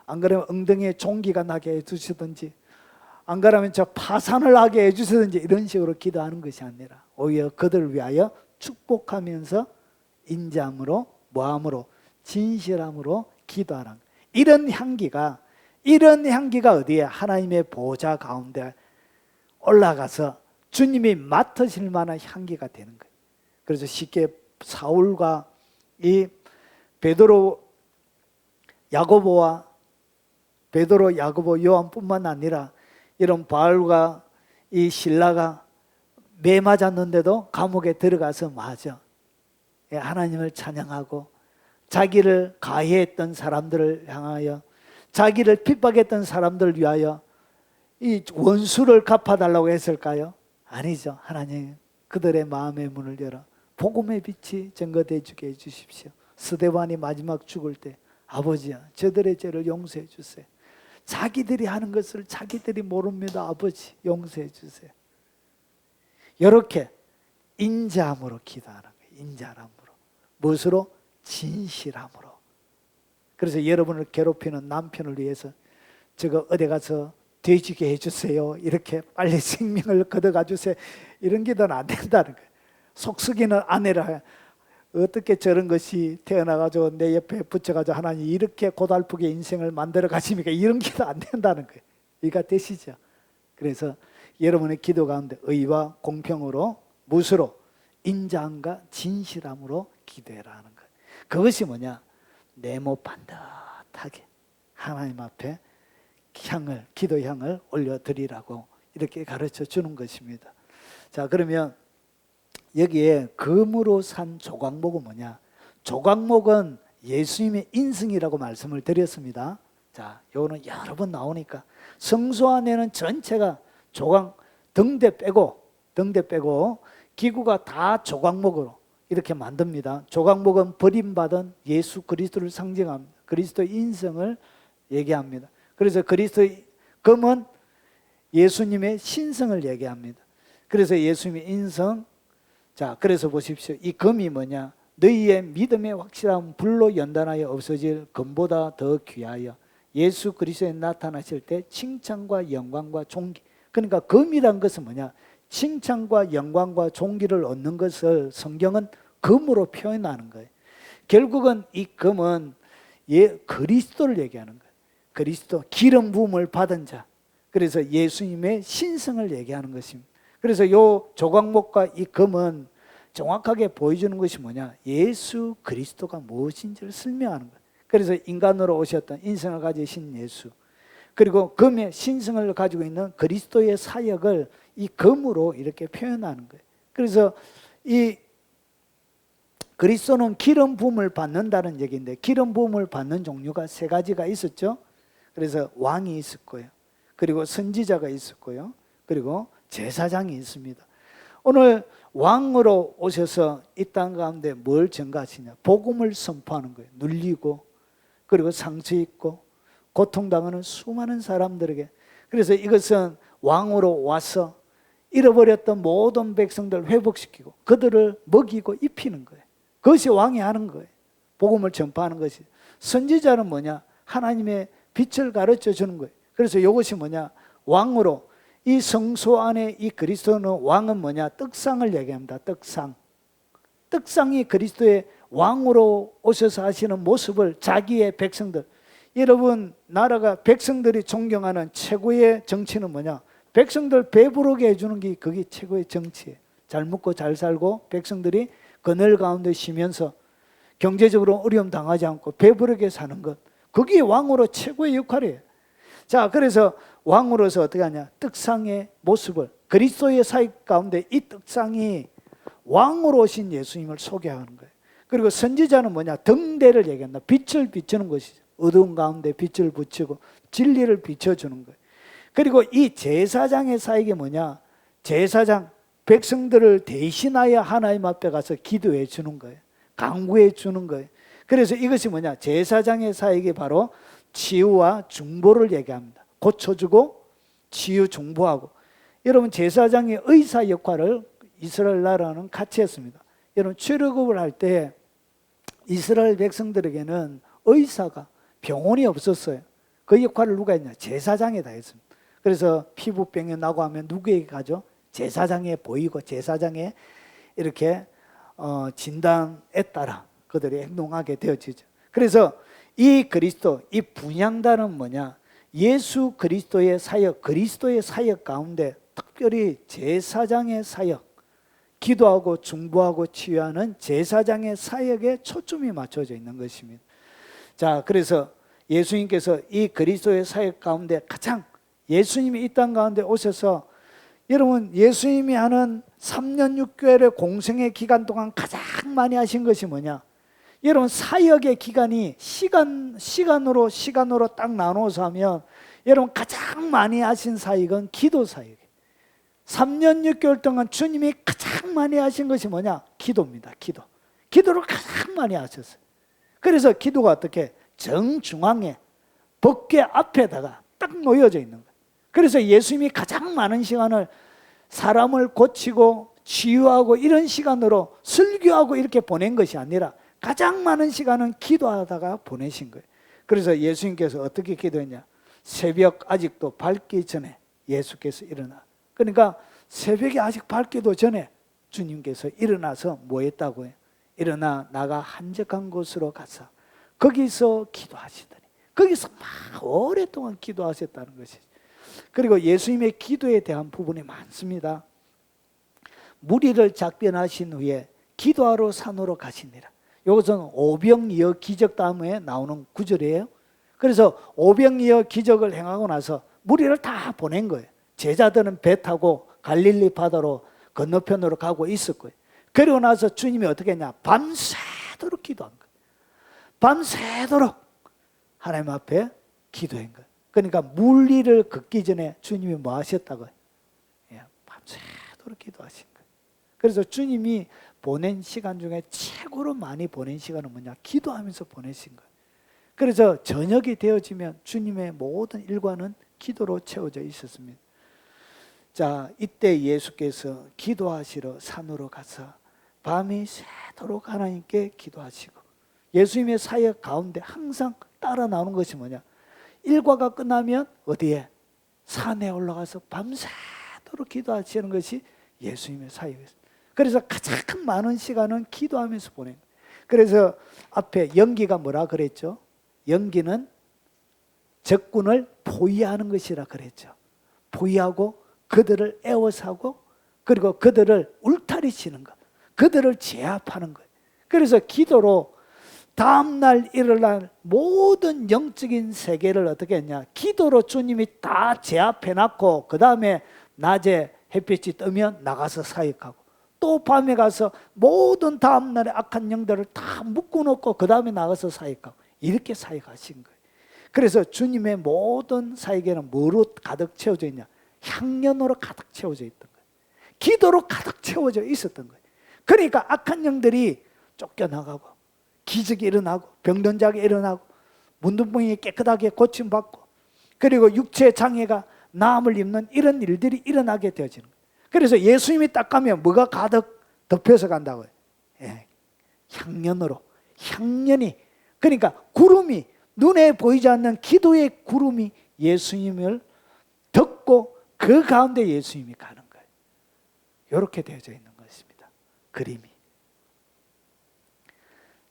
안 그러면 엉덩이에 종기가 나게 해주시든지, 안 그러면 저 파산을 하게 해주시든지, 이런 식으로 기도하는 것이 아니라 오히려 그들을 위하여 축복하면서 인자함으로, 뭐함으로, 진실함으로 기도하라. 이런 향기가 어디에? 하나님의 보좌 가운데 올라가서 주님이 맡으실 만한 향기가 되는 거예요. 그래서 쉽게 사울과 이 베드로, 야고보, 요한뿐만 아니라 이런 바울과 이 실라가 매 맞았는데도 감옥에 들어가서 맞아 하나님을 찬양하고 자기를 가해했던 사람들을 향하여, 자기를 핍박했던 사람들을 위하여 이 원수를 갚아달라고 했을까요? 아니죠. 하나님 그들의 마음의 문을 열어 복음의 빛이 증거되어 주게 해주십시오. 스데반이 마지막 죽을 때 아버지야 저들의 죄를 용서해 주세요. 자기들이 하는 것을 자기들이 모릅니다. 아버지 용서해 주세요. 이렇게 인자함으로 기도하는 거예요. 인자함으로. 무엇으로? 진실함으로. 그래서 여러분을 괴롭히는 남편을 위해서 저거 어디 가서 돼지게 해주세요. 이렇게 빨리 생명을 걷어가 주세요. 이런 기도는 안 된다는 거예요. 속썩이는 아내라 어떻게 저런 것이 태어나가지고 내 옆에 붙여가지고 하나님 이렇게 고달프게 인생을 만들어 가십니까? 이런 기도 안 된다는 거예요. 이해가 되시죠? 그래서 여러분의 기도 가운데 의와 공평으로 무수로 인자함과 진실함으로 기도해라 하는 거예요. 그것이 뭐냐? 내 목 반듯하게 하나님 앞에 기도 향을 올려드리라고 이렇게 가르쳐 주는 것입니다. 자, 그러면 여기에 금으로 산 조각목은 뭐냐? 조각목은 예수님의 인승이라고 말씀을 드렸습니다. 자, 요거는 여러 번 나오니까 성소 안에는 전체가 조각 등대 빼고 기구가 다 조각목으로 이렇게 만듭니다. 조각목은 버림받은 예수 그리스도를 상징합니다. 그리스도의 인성을 얘기합니다. 그래서 그리스도의 금은 예수님의 신성을 얘기합니다. 그래서 예수님의 인성, 자, 그래서 보십시오. 이 금이 뭐냐? 너희의 믿음의 확실함 불로 연단하여 없어질 금보다 더 귀하여 예수 그리스도에 나타나실 때 칭찬과 영광과 존귀. 그러니까 금이란 것은 뭐냐? 칭찬과 영광과 존귀를 얻는 것을 성경은 금으로 표현하는 거예요. 결국은 이 금은 그리스도를 얘기하는 거예요. 그리스도, 기름 부음을 받은 자. 그래서 예수님의 신성을 얘기하는 것입니다. 그래서 이 조각목과 이 금은 정확하게 보여주는 것이 뭐냐? 예수 그리스도가 무엇인지를 설명하는 거예요. 그래서 인간으로 오셨던 인성을 가지신 예수, 그리고 금의 신성을 가지고 있는 그리스도의 사역을 이 금으로 이렇게 표현하는 거예요. 그래서 이 그리스도는 기름 부음을 받는다는 얘기인데, 기름 부음을 받는 종류가 세 가지가 있었죠. 그래서 왕이 있었고요, 그리고 선지자가 있었고요, 그리고 제사장이 있습니다. 오늘 왕으로 오셔서 이 땅 가운데 뭘 전가하시냐? 복음을 선포하는 거예요. 눌리고, 그리고 상처 입고 고통당하는 수많은 사람들에게. 그래서 이것은 왕으로 와서 잃어버렸던 모든 백성들을 회복시키고 그들을 먹이고 입히는 거예요. 그것이 왕이 하는 거예요. 복음을 전파하는 것이. 선지자는 뭐냐? 하나님의 빛을 가르쳐 주는 거예요. 그래서 이것이 뭐냐? 왕으로, 이 성소 안에 이 그리스도는, 왕은 뭐냐? 떡상을 얘기합니다. 떡상. 떡상이 그리스도의 왕으로 오셔서 하시는 모습을 자기의 백성들, 여러분 나라가 백성들이 존경하는 최고의 정치는 뭐냐? 백성들 배부르게 해주는 게 그게 최고의 정치예요. 잘 먹고 잘 살고 백성들이 그늘 가운데 쉬면서 경제적으로 어려움 당하지 않고 배부르게 사는 것, 그게 왕으로 최고의 역할이에요. 자, 그래서 왕으로서 어떻게 하냐? 떡상의 모습을, 그리스도의 사역 가운데 이 떡상이 왕으로 오신 예수님을 소개하는 거예요. 그리고 선지자는 뭐냐? 등대를 얘기한다. 빛을 비추는 것이죠. 어두운 가운데 빛을 붙이고 진리를 비춰주는 거예요. 그리고 이 제사장의 사역이 뭐냐? 제사장, 백성들을 대신하여 하나님 앞에 가서 기도해 주는 거예요. 간구해 주는 거예요. 그래서 이것이 뭐냐? 제사장의 사역이 바로 치유와 중보를 얘기합니다. 고쳐주고 치유 중보하고. 여러분, 제사장의 의사 역할을 이스라엘 나라는 같이 했습니다. 여러분, 출애굽을 할 때 이스라엘 백성들에게는 의사가, 병원이 없었어요. 그 역할을 누가 했냐? 제사장이 다 했습니다. 그래서 피부병이 나고 하면 누구에게 가죠? 제사장에 보이고 제사장에 이렇게 진단에 따라 그들이 행동하게 되어지죠. 그래서 이 그리스도, 이 분향단은 뭐냐? 예수 그리스도의 사역, 그리스도의 사역 가운데 특별히 제사장의 사역, 기도하고 중보하고 치유하는 제사장의 사역에 초점이 맞춰져 있는 것입니다. 자, 그래서 예수님께서 이 그리스도의 사역 가운데 가장, 예수님이 이 땅 가운데 오셔서, 여러분 예수님이 하는 3년 6개월의 공생의 기간 동안 가장 많이 하신 것이 뭐냐? 여러분, 사역의 기간이 시간으로 딱 나눠서 하면 여러분 가장 많이 하신 사역은 기도 사역이에요. 3년 6개월 동안 주님이 가장 많이 하신 것이 뭐냐? 기도입니다. 기도를 가장 많이 하셨어요. 그래서 기도가 어떻게? 정중앙에 법궤 앞에다가 딱 놓여져 있는 거예요. 그래서 예수님이 가장 많은 시간을 사람을 고치고 치유하고 이런 시간으로 설교하고 이렇게 보낸 것이 아니라 가장 많은 시간은 기도하다가 보내신 거예요. 그래서 예수님께서 어떻게 기도했냐? 새벽 아직도 밝기 전에 예수께서 일어나, 그러니까 새벽이 아직 밝기도 전에 주님께서 일어나서 뭐 했다고요? 일어나 나가 한적한 곳으로 가서 거기서 기도하시더니, 거기서 막 오랫동안 기도하셨다는 것이죠. 그리고 예수님의 기도에 대한 부분이 많습니다. 무리를 작변하신 후에 기도하러 산으로 가시니라. 이것은 오병이어 기적 다음에 나오는 구절이에요. 그래서 오병이어 기적을 행하고 나서 무리를 다 보낸 거예요. 제자들은 배 타고 갈릴리 바다로 건너편으로 가고 있을 거예요. 그리고 나서 주님이 어떻게 했냐? 밤새도록 기도한 거예요. 밤새도록 하나님 앞에 기도한 거예요. 그러니까 물리를 걷기 전에 주님이 뭐 하셨다고요? 밤새도록 기도하신 거예요. 그래서 주님이 보낸 시간 중에 최고로 많이 보낸 시간은 뭐냐? 기도하면서 보내신 거예요. 그래서 저녁이 되어지면 주님의 모든 일과는 기도로 채워져 있었습니다. 자, 이때 예수께서 기도하시러 산으로 가서 밤이 새도록 하나님께 기도하시고, 예수님의 사역 가운데 항상 따라 나오는 것이 뭐냐? 일과가 끝나면 어디에? 산에 올라가서 밤새도록 기도하시는 것이 예수님의 사역이었습니다. 그래서 가장 많은 시간은 기도하면서 보낸 거예요. 그래서 앞에 연기가 뭐라 그랬죠? 연기는 적군을 포위하는 것이라 그랬죠. 포위하고 그들을 애워싸고, 그리고 그들을 울타리치는 것, 그들을 제압하는 거예요. 그래서 기도로 다음날 일어날 모든 영적인 세계를 어떻게 했냐? 기도로 주님이 다 제압해놨고, 그 다음에 낮에 햇빛이 뜨면 나가서 사역하고, 또 밤에 가서 모든 다음날의 악한 영들을 다 묶어놓고 그 다음에 나가서 사역하고, 이렇게 사역하신 거예요. 그래서 주님의 모든 사역에는 뭐로 가득 채워져 있냐? 향연으로 가득 채워져 있던 거예요. 기도로 가득 채워져 있었던 거예요. 그러니까 악한 영들이 쫓겨나가고, 기적이 일어나고, 병든 자가 일어나고, 문둥병이 깨끗하게 고침받고, 그리고 육체 장애가 나음을 입는 이런 일들이 일어나게 되어지는 거예요. 그래서 예수님이 딱 가면 뭐가 가득 덮여서 간다고요? 향연으로, 향연이, 그러니까 구름이, 눈에 보이지 않는 기도의 구름이 예수님을 덮고 그 가운데 예수님이 가는 거예요. 이렇게 되어져 있는 것입니다. 그림이.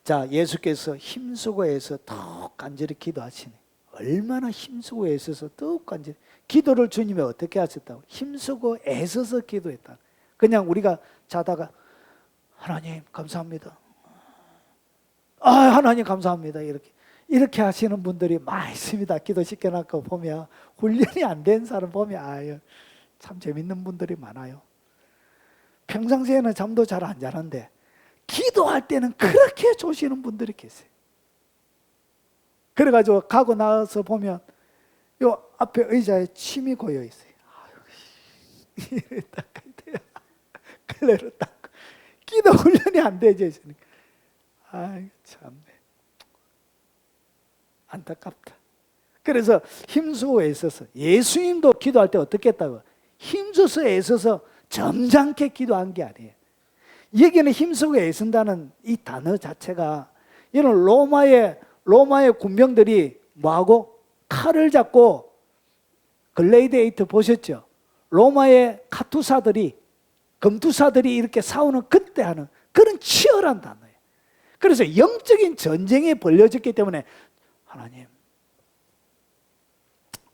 자, 예수께서 힘쓰고 애써 더욱 간절히 기도하시네. 얼마나 힘쓰고 애써서 더욱 간절히 기도를 주님이 어떻게 하셨다고? 힘쓰고 애써서 기도했다. 그냥 우리가 자다가 하나님 감사합니다, 하나님 감사합니다, 이렇게 하시는 분들이 많이 있습니다. 기도 시켜놓고 보면 훈련이 안 된 사람 보면 참 재밌는 분들이 많아요. 평상시에는 잠도 잘 안 자는데 기도할 때는 그렇게 조시는 분들이 계세요. 그래가지고 가고 나서 보면 요 앞에 의자에 침이 고여 있어요. 이래 닦아야 돼요. 클레로 닦고. 기도 훈련이 안 되죠. 참네. 안타깝다. 그래서 힘쓰고 애써서, 예수님도 기도할 때 어떻게 했다고? 힘써서 애써서 점잖게 기도한 게 아니에요. 여기는 힘쓰고 애쓴다는 이 단어 자체가, 이는 로마의 군병들이 뭐하고? 칼을 잡고, 글레이데이터 보셨죠? 로마의 카투사들이, 검투사들이 이렇게 싸우는 그때 하는 그런 치열한 단어예요. 그래서 영적인 전쟁이 벌려졌기 때문에 하나님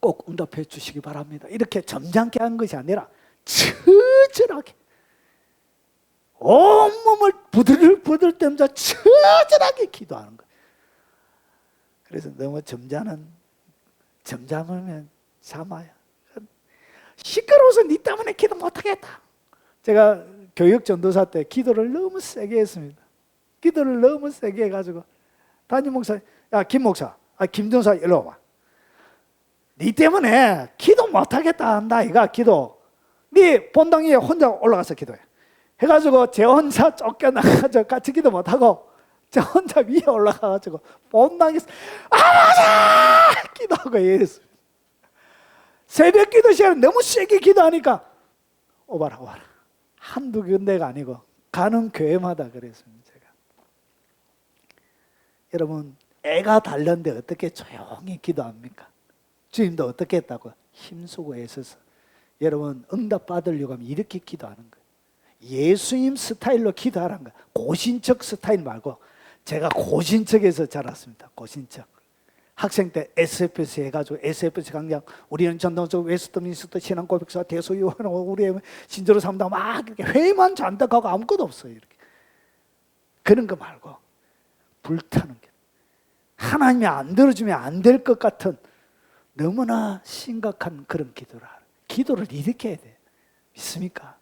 꼭 응답해 주시기 바랍니다, 이렇게 점잖게 한 것이 아니라 처절하게 온몸을 부들부들 떨면서 처절하게 기도하는 거예요. 그래서 너무 점잖으면 참아요. 시끄러워서 네 때문에 기도 못하겠다. 제가 교육 전도사 때 기도를 너무 세게 했습니다. 기도를 너무 세게 해가지고 담임 목사, 야 김 목사, 김 전사 일로 와봐. 네 때문에 기도 못하겠다 한다 이가. 기도 네 본당 위에 혼자 올라가서 기도해 해가지고 제 혼자 쫓겨나가지고 같이 기도 못하고 저 혼자 위에 올라가가지고 본당에서 아버지 기도하고 이랬어요. 새벽 기도 시간에 너무 세게 기도하니까 오바라 한두 군데가 아니고 가는 교회마다 그랬습니다. 제가. 여러분, 애가 달렸는데 어떻게 조용히 기도합니까? 주님도 어떻게 했다고? 힘쓰고 애써서. 여러분, 응답 받으려고 하면 이렇게 기도하는 거예요. 예수님 스타일로 기도하라는 거예요. 고신척 스타일 말고. 제가 고신척에서 자랐습니다. 고신척. 학생 때 SFS 해가지고 SFS 강장, 우리는 전통적 웨스트민스터 신앙 고백서 대소요하고 우리의 신조로 삼다 막 이렇게 회의만 잔뜩하고 아무것도 없어요. 이렇게. 그런 거 말고 불타는 게, 하나님이 안 들어주면 안 될 것 같은 너무나 심각한 그런 기도를 하라. 기도를 이렇게 해야 돼요. 믿습니까?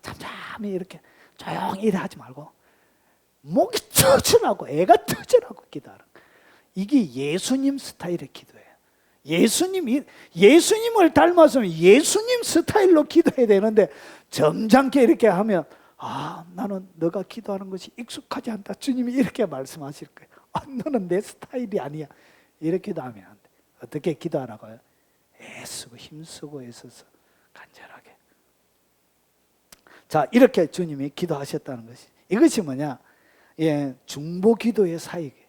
잠잠히 이렇게 조용히 하지 말고 목이 터져나고 애가 터져나고 기도하라. 이게 예수님 스타일의 기도예요. 예수님을 닮아서 예수님 스타일로 기도해야 되는데 점잖게 이렇게 하면 나는 너가 기도하는 것이 익숙하지 않다. 주님이 이렇게 말씀하실 거예요. 너는 내 스타일이 아니야. 이렇게 기도하면 안 돼. 어떻게 기도하라고요? 애쓰고 힘쓰고 애써서 간절하게. 자, 이렇게 주님이 기도하셨다는 것이, 이것이 뭐냐? 중보 기도의 사이게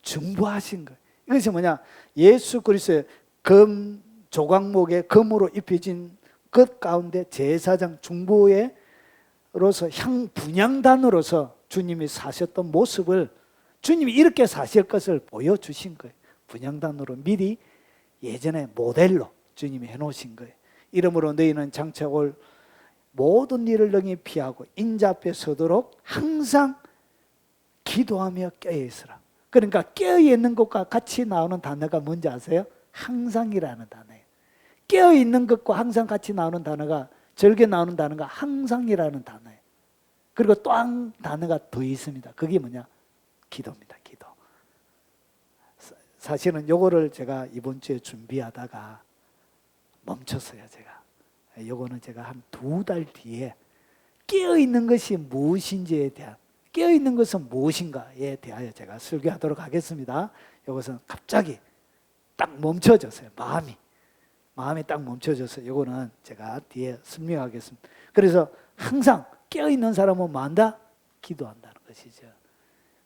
중보하신 거예요. 이것이 뭐냐? 예수 그리스도의 금 조각목에 금으로 입혀진 것 가운데 제사장 중보로서 분향단으로서 주님이 사셨던 모습을, 주님이 이렇게 사실 것을 보여주신 거예요. 분향단으로 미리 예전에 모델로 주님이 해놓으신 거예요. 이러므로 너희는 장차 올 모든 일을 능히 피하고 인자 앞에 서도록 항상 기도하며 깨어있으라. 그러니까 깨어있는 것과 같이 나오는 단어가 뭔지 아세요? 항상이라는 단어예요. 깨어있는 것과 항상 같이 나오는 단어가, 절개 나오는 단어가 항상이라는 단어예요. 그리고 또 한 단어가 더 있습니다. 그게 뭐냐? 기도입니다. 기도. 사실은 요거를 제가 이번 주에 준비하다가 멈췄어요. 요거는 제가 한 2달 뒤에 깨어있는 것이 무엇인지에 대한, 깨어있는 것은 무엇인가에 대하여 제가 설교하도록 하겠습니다. 이것은 갑자기 딱 멈춰졌어요. 마음이 딱 멈춰져서 요거는 제가 뒤에 설명하겠습니다. 그래서 항상 깨어있는 사람은 뭐 한다? 기도한다는 것이죠.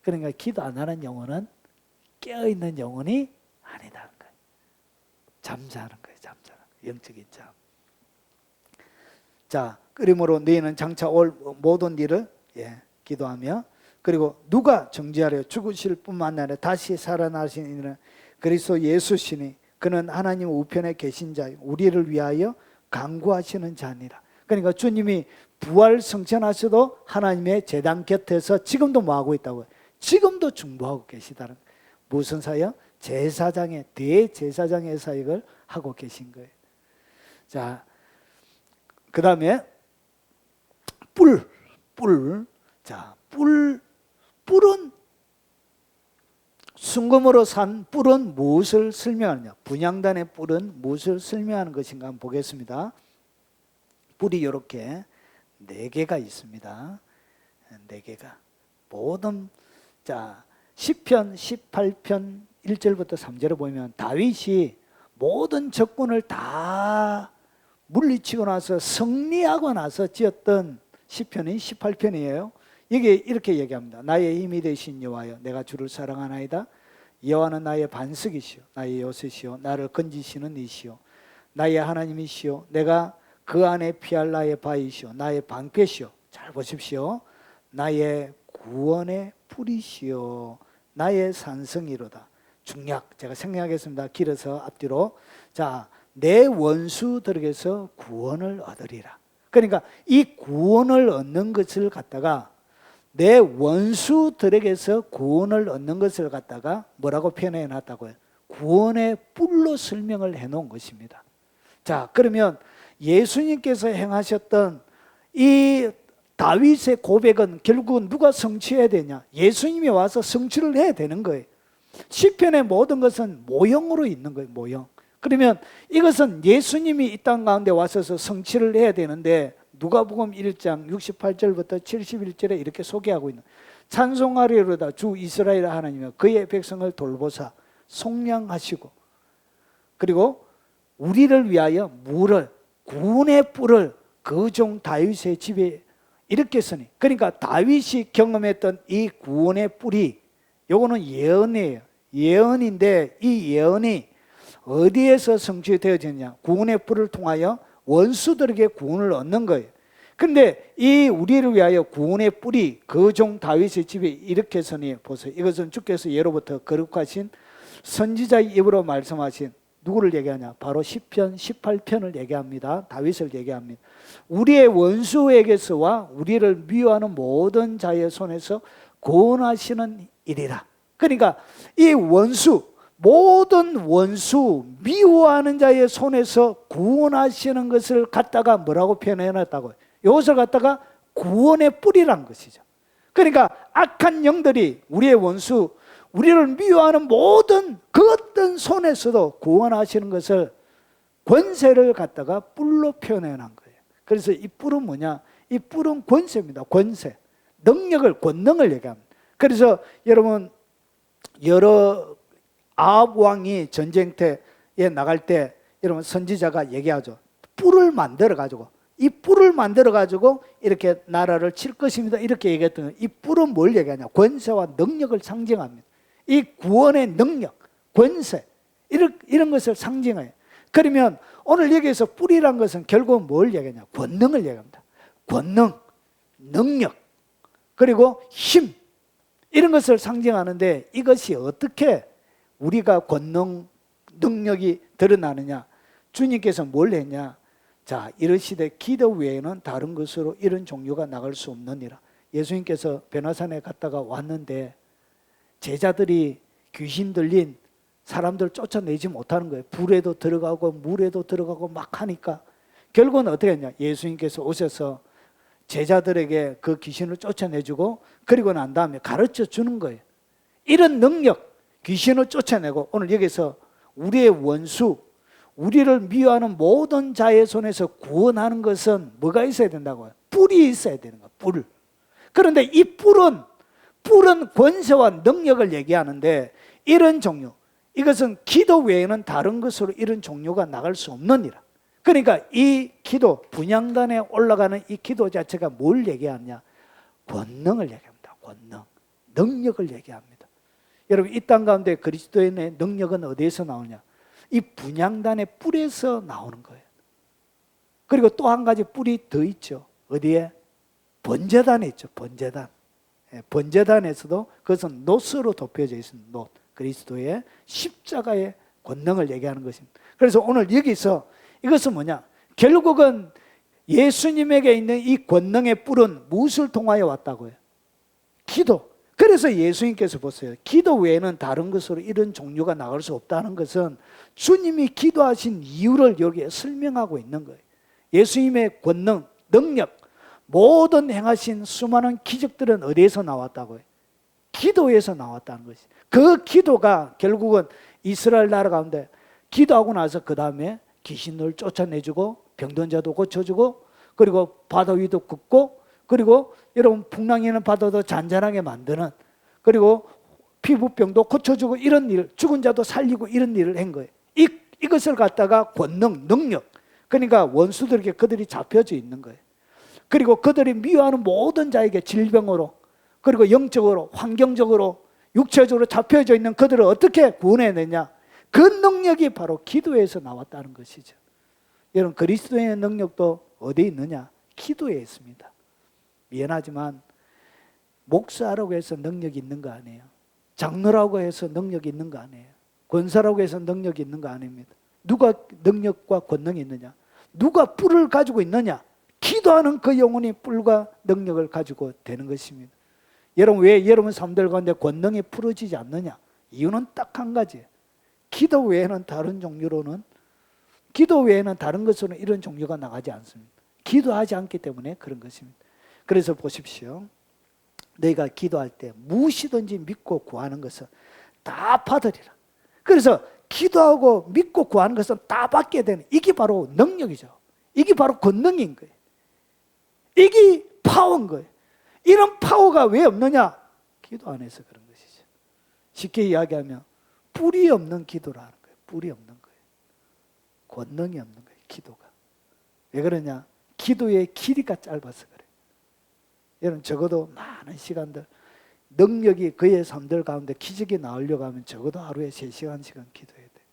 그러니까 기도 안 하는 영혼은 깨어있는 영혼이 아니다는 거예요. 잠자는 거예요. 잠자는 거예요. 영적인 잠. 자, 그러므로 너희는 장차 올 모든 일을 기도하며, 그리고 누가 정죄하려 죽으실 뿐만 아니라 다시 살아나신 이는 그리스도 예수시니 그는 하나님 우편에 계신 자, 우리를 위하여 간구하시는 자니라. 그러니까 주님이 부활 승천하셔도 하나님의 제단 곁에서 지금도 뭐하고 있다고요? 지금도 중보하고 계시다는 거예요. 무슨 사역? 제사장의, 대제사장의 사역을 하고 계신 거예요. 자, 그 다음에 뿔. 자, 뿔은 순금으로 산 뿔은 무엇을 설명하느냐? 분향단의 뿔은 무엇을 설명하는 것인가 한번 보겠습니다. 뿔이 이렇게 4개가 있습니다. 4개가. 모든, 자, 시편 18편 1절부터 3절을 보면 다윗이 모든 적군을 다 물리치고 나서 승리하고 나서 지었던 시편이 18편이에요. 여기 이렇게 얘기합니다. 나의 힘이 되신 여호와여, 내가 주를 사랑하나이다. 여호와는 나의 반석이시오, 나의 요새시오, 나를 건지시는 이시오, 나의 하나님이시오, 내가 그 안에 피할 나의 바위시오, 나의 방패시오. 잘 보십시오. 나의 구원의 뿌리시오, 나의 산성이로다. 중약, 제가 생략하겠습니다. 길어서 앞뒤로. 자, 내 원수들에게서 구원을 얻으리라. 그러니까 이 구원을 얻는 것을 갖다가, 내 원수들에게서 구원을 얻는 것을 갖다가 뭐라고 표현해 놨다고요? 구원의 뿔로 설명을 해 놓은 것입니다. 자, 그러면 예수님께서 행하셨던 이 다윗의 고백은 결국은 누가 성취해야 되냐? 예수님이 와서 성취를 해야 되는 거예요. 시편의 모든 것은 모형으로 있는 거예요. 모형. 그러면 이것은 예수님이 이 땅 가운데 와서서 성취를 해야 되는데, 누가복음 1장 68절부터 71절에 이렇게 소개하고 있는, 찬송하리로다 주 이스라엘 하나님이여 그의 백성을 돌보사 속량하시고, 그리고 우리를 위하여 물을, 구원의 뿔을 그 종 다윗의 집에 이렇게 쓰니, 그러니까 다윗이 경험했던 이 구원의 뿔이, 요거는 예언이에요. 예언인데 이 예언이 어디에서 성취되어졌냐? 구원의 뿔을 통하여 원수들에게 구원을 얻는 거예요. 근데 이 우리를 위하여 구원의 뿌리 그 종 다윗의 집에 일으켰으니 보세요. 이것은 주께서 예로부터 거룩하신 선지자의 입으로 말씀하신 누구를 얘기하냐? 바로 시편 18편을 얘기합니다. 다윗을 얘기합니다. 우리의 원수에게서와 우리를 미워하는 모든 자의 손에서 구원하시는 일이라. 그러니까 이 원수, 모든 원수, 미워하는 자의 손에서 구원하시는 것을 갖다가 뭐라고 표현해놨다고요? 이것을 갖다가 구원의 뿌리란 것이죠. 그러니까 악한 영들이 우리의 원수, 우리를 미워하는 모든 그 어떤 손에서도 구원하시는 것을 권세를 갖다가 뿔로 표현해 놓은 거예요. 그래서 이 뿔은 뭐냐? 이 뿔은 권세입니다. 권세. 능력을, 권능을 얘기합니다. 그래서 여러분 여러 아합 왕이 전쟁터에 나갈 때 여러분 선지자가 얘기하죠. 뿔을 만들어 가지고 이 뿔을 만들어 가지고 이렇게 나라를 칠 것입니다. 이렇게 얘기했던 거예요. 이 뿔은 뭘 얘기하냐? 권세와 능력을 상징합니다. 이 구원의 능력, 권세 이런 것을 상징해요. 그러면 오늘 여기에서 뿔이란 것은 결국은 뭘 얘기하냐? 권능을 얘기합니다. 권능, 능력, 그리고 힘 이런 것을 상징하는데 이것이 어떻게 우리가 권능, 능력이 드러나느냐? 주님께서 뭘 했냐? 자, 이르시되 기도 외에는 다른 것으로 이런 종류가 나갈 수 없느니라. 예수님께서 변화산에 갔다가 왔는데 제자들이 귀신 들린 사람들 쫓아내지 못하는 거예요. 불에도 들어가고 물에도 들어가고 막 하니까 결국은 어떻게 했냐? 예수님께서 오셔서 제자들에게 그 귀신을 쫓아내주고 그리고 난 다음에 가르쳐 주는 거예요. 이런 능력, 귀신을 쫓아내고 오늘 여기서 우리의 원수, 우리를 미워하는 모든 자의 손에서 구원하는 것은 뭐가 있어야 된다고요? 뿔이 있어야 되는 거예요. 뿔. 그런데 이 뿔은 권세와 능력을 얘기하는데 이런 종류, 이것은 기도 외에는 다른 것으로 이런 종류가 나갈 수 없느니라. 그러니까 이 기도, 분향단에 올라가는 이 기도 자체가 뭘 얘기하느냐? 권능을 얘기합니다. 권능, 능력을 얘기합니다. 여러분 이 땅 가운데 그리스도의 능력은 어디에서 나오냐? 이 분향단의 뿔에서 나오는 거예요. 그리고 또 한 가지 뿔이 더 있죠. 어디에? 번제단에 있죠. 번제단. 번제단에서도 그것은 놋으로 덮여져 있습니다. 놋. 그리스도의 십자가의 권능을 얘기하는 것입니다. 그래서 오늘 여기서 이것은 뭐냐? 결국은 예수님에게 있는 이 권능의 뿔은 무엇을 통하여 왔다고요? 기도. 그래서 예수님께서 보세요. 기도 외에는 다른 것으로 이런 종류가 나갈 수 없다는 것은 주님이 기도하신 이유를 여기에 설명하고 있는 거예요. 예수님의 권능, 능력, 모든 행하신 수많은 기적들은 어디에서 나왔다고요? 기도에서 나왔다는 것이. 그 기도가 결국은 이스라엘 나라 가운데 기도하고 나서 그 다음에 귀신을 쫓아내주고 병든 자도 고쳐주고 그리고 바다 위도 긋고 그리고 여러분 풍랑이는 바다도 잔잔하게 만드는 그리고 피부병도 고쳐주고 이런 일, 죽은 자도 살리고 이런 일을 한 거예요. 이것을 갖다가 권능, 능력, 그러니까 원수들에게 그들이 잡혀져 있는 거예요. 그리고 그들이 미워하는 모든 자에게 질병으로 그리고 영적으로, 환경적으로, 육체적으로 잡혀져 있는 그들을 어떻게 구원해내냐? 그 능력이 바로 기도에서 나왔다는 것이죠. 여러분 그리스도의 능력도 어디에 있느냐? 기도에 있습니다. 미안하지만 목사라고 해서 능력이 있는 거 아니에요. 장로라고 해서 능력이 있는 거 아니에요. 권사라고 해서 능력이 있는 거 아닙니다. 누가 능력과 권능이 있느냐? 누가 뿔을 가지고 있느냐? 기도하는 그 영혼이 뿔과 능력을 가지고 되는 것입니다. 여러분 왜 여러분 삶들 가운데 권능이 풀어지지 않느냐? 이유는 딱 한 가지예요. 기도 외에는 다른 종류로는 기도 외에는 다른 것으로는 이런 종류가 나가지 않습니다. 기도하지 않기 때문에 그런 것입니다. 그래서 보십시오. 너희가 기도할 때 무엇이든지 믿고 구하는 것은 다 받으리라. 그래서 기도하고 믿고 구하는 것은 다 받게 되는 이게 바로 능력이죠. 이게 바로 권능인 거예요. 이게 파워인 거예요. 이런 파워가 왜 없느냐? 기도 안 해서 그런 것이죠. 쉽게 이야기하면 뿔이 없는 기도라는 거예요. 뿔이 없는 거예요. 권능이 없는 거예요. 기도가. 왜 그러냐? 기도의 길이가 짧아서 그래요. 여러분 적어도 많은 시간들 능력이 그의 삶들 가운데 기적이 나오려고 하면 적어도 하루에 3시간씩은 기도해야 돼요.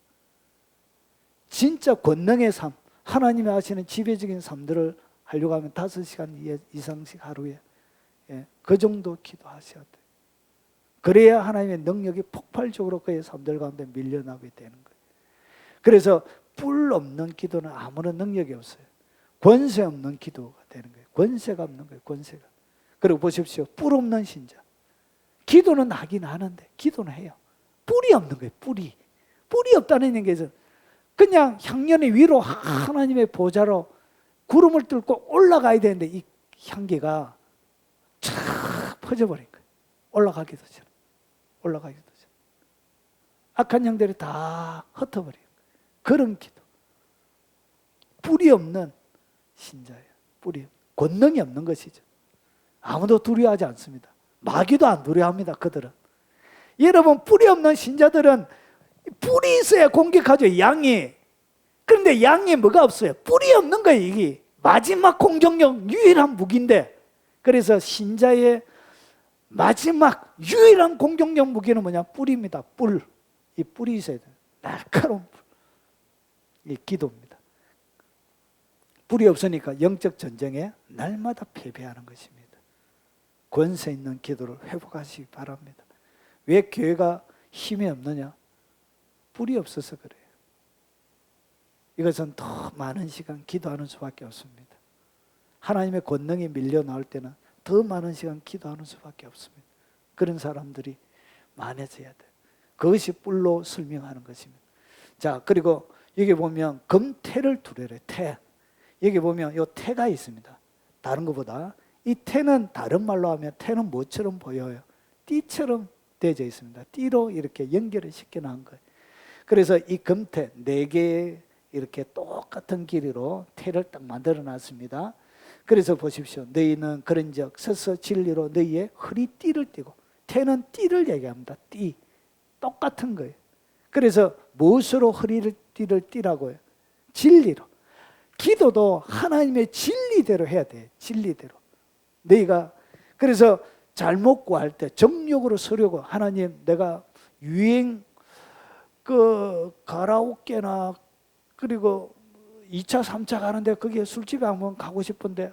진짜 권능의 삶, 하나님이 하시는 지배적인 삶들을 하려고 하면 5시간 이상씩 하루에. 예, 그 정도 기도하셔야 돼요. 그래야 하나님의 능력이 폭발적으로 그의 삶들 가운데 밀려나게 되는 거예요. 그래서 뿔 없는 기도는 아무런 능력이 없어요. 권세 없는 기도가 되는 거예요. 권세가 없는 거예요. 권세가. 그리고 보십시오. 뿔 없는 신자. 기도는 하긴 하는데 기도는 해요. 뿔이 없는 거예요. 뿔이. 뿔이 없다는 얘기는 그냥 향연의 위로 하나님의 보좌로 구름을 뚫고 올라가야 되는데 이 향기가 쫙 퍼져버린 거예요. 올라가기도 전에. 올라가기도 전에. 악한 향들이 다 흩어버린 거예요. 그런 기도. 뿔이 없는 신자예요. 뿔이. 권능이 없는 것이죠. 아무도 두려워하지 않습니다. 마귀도 안 두려워합니다. 그들은. 여러분 뿔이 없는 신자들은 뿔이 있어야 공격하죠. 양이. 그런데 양이 뭐가 없어요? 뿔이 없는 거예요. 이게 마지막 공격력 유일한 무기인데, 그래서 신자의 마지막 유일한 공격력 무기는 뭐냐? 뿔입니다. 뿔. 이 뿔이 있어야 돼요. 날카로운 뿔. 이 기도입니다. 뿔이 없으니까 영적 전쟁에 날마다 패배하는 것입니다. 권세 있는 기도를 회복하시기 바랍니다. 왜 교회가 힘이 없느냐? 뿔이 없어서 그래요. 이것은 더 많은 시간 기도하는 수밖에 없습니다. 하나님의 권능이 밀려 나올 때는 더 많은 시간 기도하는 수밖에 없습니다. 그런 사람들이 많아져야 돼요. 그것이 뿔로 설명하는 것입니다. 자, 그리고 여기 보면 금태를 두려래. 태. 여기 보면 이 태가 있습니다. 다른 것보다 이 태는 다른 말로 하면 태는 뭐처럼 보여요? 띠처럼 되어져 있습니다. 띠로 이렇게 연결을 시켜놓은 거예요. 그래서 이 금태 4개의 이렇게 똑같은 길이로 태를 딱 만들어 놨습니다. 그래서 보십시오. 너희는 그런즉 서서 진리로 너희의 허리띠를 띠고, 태는 띠를 얘기합니다. 띠. 똑같은 거예요. 그래서 무엇으로 허리띠를 띠라고요? 진리로. 기도도 하나님의 진리대로 해야 돼요. 진리대로. 너희가 그래서 잘못 구할 때 정욕으로 서려고, 하나님 내가 유행 가라오케나 그리고 2차 3차 가는데 거기에 술집에 한번 가고 싶은데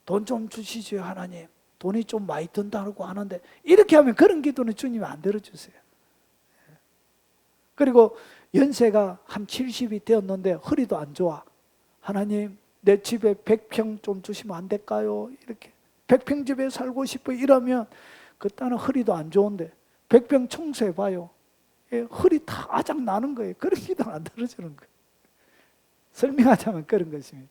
돈 좀 주시죠 하나님. 돈이 좀 많이 든다고 하는데, 이렇게 하면 그런 기도는 주님이 안 들어주세요. 그리고 연세가 한 70이 되었는데 허리도 안 좋아. 하나님 내 집에 100평 좀 주시면 안 될까요? 이렇게 100평 집에 살고 싶어 이러면 그때는 허리도 안 좋은데 100평 청소해봐요. 허리 다 아작 나는 거예요. 그런 기도는 안 들어주는 거예요. 설명하자면 그런 것입니다.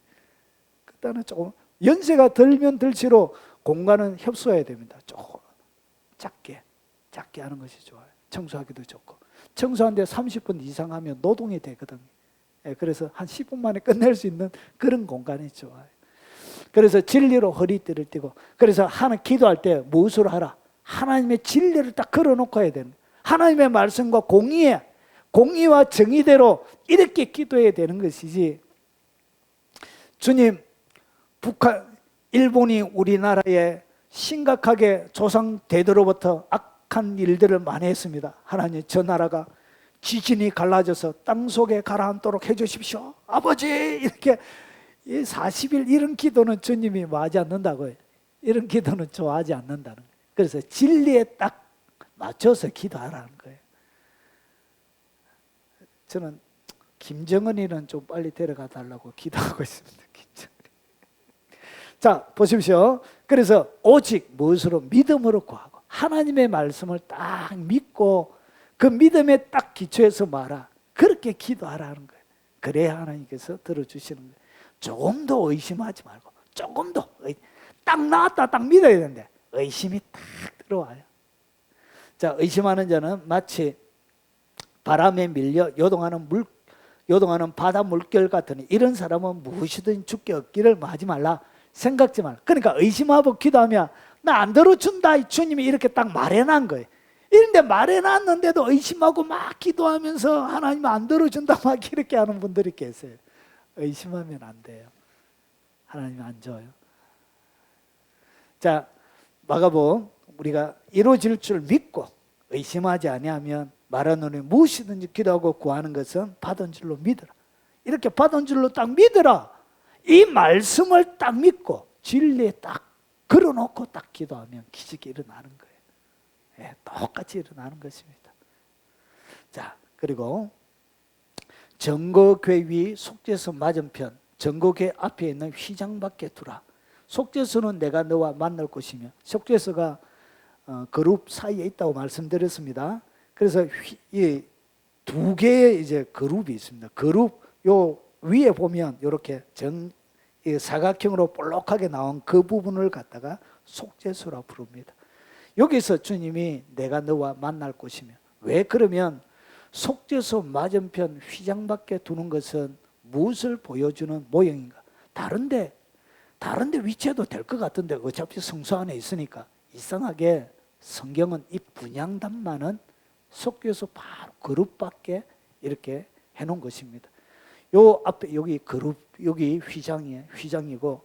그때는 조금 연세가 들면 들수록 공간은 협소해야 됩니다. 조금 작게 하는 것이 좋아요. 청소하기도 좋고, 청소하는데 30분 이상 하면 노동이 되거든요. 그래서 한 10분 만에 끝낼 수 있는 그런 공간이 좋아요. 그래서 진리로 허리띠를 띠고, 그래서 기도할 때 무엇으로 하라? 하나님의 진리를 딱 걸어놓고 해야 되는 거예요. 하나님의 말씀과 공의와 정의대로 이렇게 기도해야 되는 것이지, 주님, 일본이 우리나라에 심각하게 조상 대대로부터 악한 일들을 많이 했습니다. 하나님, 저 나라가 지진이 갈라져서 땅속에 가라앉도록 해주십시오. 아버지, 이렇게 40일 이런 기도는 주님이 맞지 않는다고요. 이런 기도는 좋아하지 않는다는 거예요. 그래서 진리에 딱 맞춰서 기도하라는 거예요. 저는 김정은이는 좀 빨리 데려가 달라고 기도하고 있습니다. 김정은이. 자, 보십시오. 그래서 오직 무엇으로? 믿음으로 구하고, 하나님의 말씀을 딱 믿고 그 믿음에 딱 기초해서 말하. 그렇게 기도하라는 거예요. 그래야 하나님께서 들어주시는 거예요. 조금 더 의심하지 말고, 조금 더 딱 나왔다 딱 믿어야 되는데 의심이 딱 들어와요. 자, 의심하는 자는 마치 바람에 밀려 요동하는 바다 물결 같으니 이런 사람은 무엇이든 죽게 얻기를 하지 말라. 생각지 말라. 그러니까 의심하고 기도하면 나 안 들어준다. 주님이 이렇게 딱 말해놓은 거예요. 이런데 말해놨는데도 의심하고 막 기도하면서 하나님 안 들어준다 막 이렇게 하는 분들이 계세요. 의심하면 안 돼요. 하나님 안 줘요. 자, 마가복음 우리가 이루어질 줄 믿고 의심하지 아니하면 말하노니 무엇이든지 기도하고 구하는 것은 받은 줄로 믿으라. 이렇게 받은 줄로 딱 믿으라. 이 말씀을 딱 믿고 진리에 딱 걸어놓고 딱 기도하면 기적이 일어나는 거예요. 예, 똑같이 일어나는 것입니다. 자, 그리고 정거궤 위 속죄소 맞은편 정거궤 앞에 있는 휘장 밖에 두라. 속죄소는 내가 너와 만날 곳이며, 속죄소가 그룹 사이에 있다고 말씀드렸습니다. 그래서 이 두 개의 이제 그룹이 있습니다. 그룹 요 위에 보면 이렇게 사각형으로 볼록하게 나온 그 부분을 갖다가 속죄소라 부릅니다. 여기서 주님이 내가 너와 만날 곳이며, 왜 그러면 속죄소 맞은편 휘장 밖에 두는 것은 무엇을 보여주는 모형인가? 다른데 위치해도 될 것 같은데 어차피 성소 안에 있으니까. 이상하게 성경은 이 분향단만은 속죄소 바로 그룹 밖에 이렇게 해놓은 것입니다. 요 앞에 여기 그룹, 여기 휘장이고,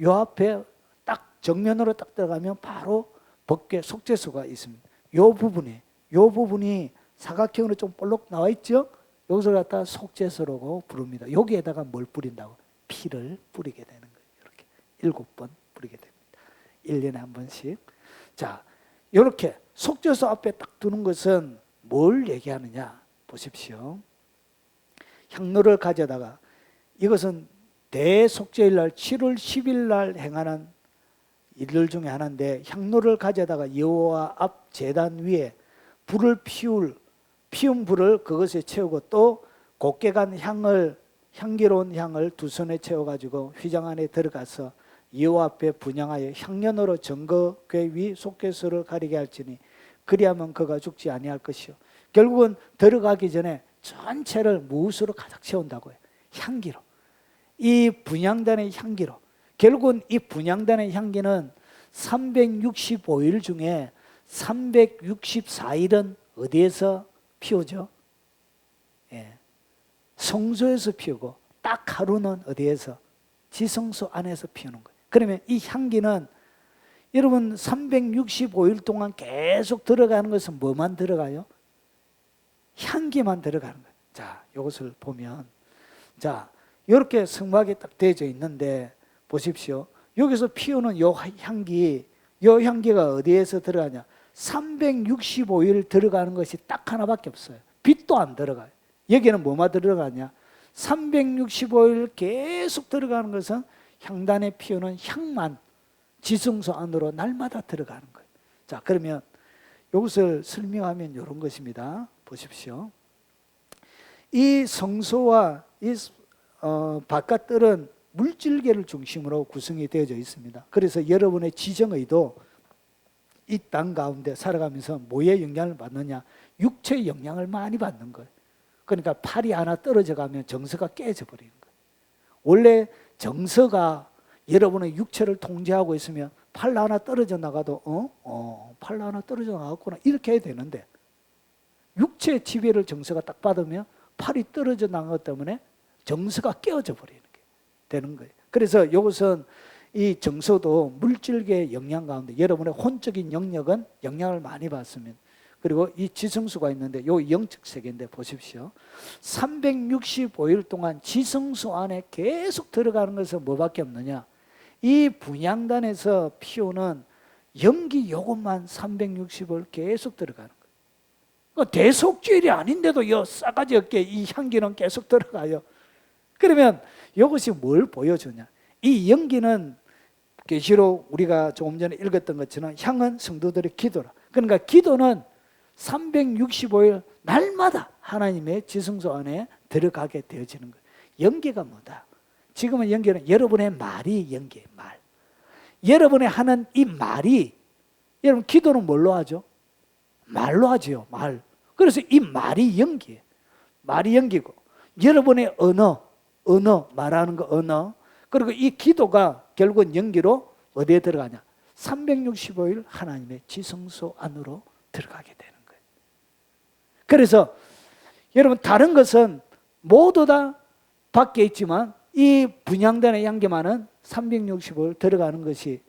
요 앞에 딱 정면으로 딱 들어가면 바로 법궤 속죄소가 있습니다. 요 부분이 사각형으로 좀 볼록 나와 있죠? 여기서 갖다 속죄소라고 부릅니다. 여기에다가 뭘 뿌린다고? 피를 뿌리게 되는 거예요. 이렇게 7번 뿌리게 됩니다. 1년에 한 번씩. 자, 이렇게 속죄소 앞에 딱 두는 것은 뭘 얘기하느냐? 보십시오. 향로를 가져다가, 이것은 대속죄일 날 7월 10일 날 행하는 일들 중에 하나인데, 향로를 가져다가 여호와 앞 제단 위에 불을 피운 불을 그것에 채우고, 또 곱게 간 향기로운 향을 두 손에 채워가지고 휘장 안에 들어가서 여호와 앞에 분향하여 향연으로 정거궤 위 속죄소를 가리게 할지니 그리하면 그가 죽지 아니할 것이요. 결국은 들어가기 전에 전체를 무엇으로 가득 채운다고요? 향기로. 이 분향단의 향기로. 결국은 이 분향단의 향기는 365일 중에 364일은 어디에서 피우죠? 예. 성소에서 피우고, 딱 하루는 어디에서? 지성소 안에서 피우는 거예요. 그러면 이 향기는 여러분 365일 동안 계속 들어가는 것은 뭐만 들어가요? 향기만 들어가는 거예요. 자, 이것을 보면, 자, 이렇게 성막에 딱 되어져 있는데 보십시오. 여기서 피우는 요 향기가 어디에서 들어가냐? 365일 들어가는 것이 딱 하나밖에 없어요. 빛도 안 들어가요. 여기는 뭐만 들어가냐? 365일 계속 들어가는 것은 향단에 피우는 향만 지성소 안으로 날마다 들어가는 거예요. 자, 그러면 이것을 설명하면 이런 것입니다. 보십시오. 이 성소와 이 바깥들은 물질계를 중심으로 구성이 되어져 있습니다. 그래서 여러분의 지정의도 이 땅 가운데 살아가면서 뭐의 영향을 받느냐? 육체의 영향을 많이 받는 거예요. 그러니까 팔이 하나 떨어져 가면 정서가 깨져 버리는 거예요. 원래 정서가 여러분의 육체를 통제하고 있으면 팔 하나 떨어져 나가도 팔 하나 떨어져 나갔구나 이렇게 해야 되는데, 육체의 지배를 정서가 딱 받으면 팔이 떨어져 나간 것 때문에 정서가 깨어져 버리는 게 되는 거예요. 그래서 이것은 이 정서도 물질계의 영향 가운데 여러분의 혼적인 영역은 영향을 많이 받습니다. 그리고 이 지성소가 있는데 요 영적 세계인데 보십시오. 365일 동안 지성소 안에 계속 들어가는 것은 뭐밖에 없느냐? 이 분향단에서 피우는 연기 요것만 360일 계속 들어가는 거예요. 대속죄일이 아닌데도 요 싸가지 없게 이 향기는 계속 들어가요. 그러면 이것이 뭘 보여주냐? 이 연기는 계시록 우리가 조금 전에 읽었던 것처럼 향은 성도들의 기도라. 그러니까 기도는 365일 날마다 하나님의 지성소 안에 들어가게 되어지는 거예요. 연기가 뭐다? 지금은 연기는 여러분의 말이 연기예요. 말. 여러분의 하는 이 말이, 여러분 기도는 뭘로 하죠? 말로 하죠. 말. 그래서 이 말이 연기예요. 말이 연기고, 여러분의 언어 말하는 거 언어, 그리고 이 기도가 결국은 연기로 어디에 들어가냐? 365일 하나님의 지성소 안으로 들어가게 되는 거예요. 그래서 여러분 다른 것은 모두 다 밖에 있지만 이 분향단의 향기만은 365일 들어가는 것이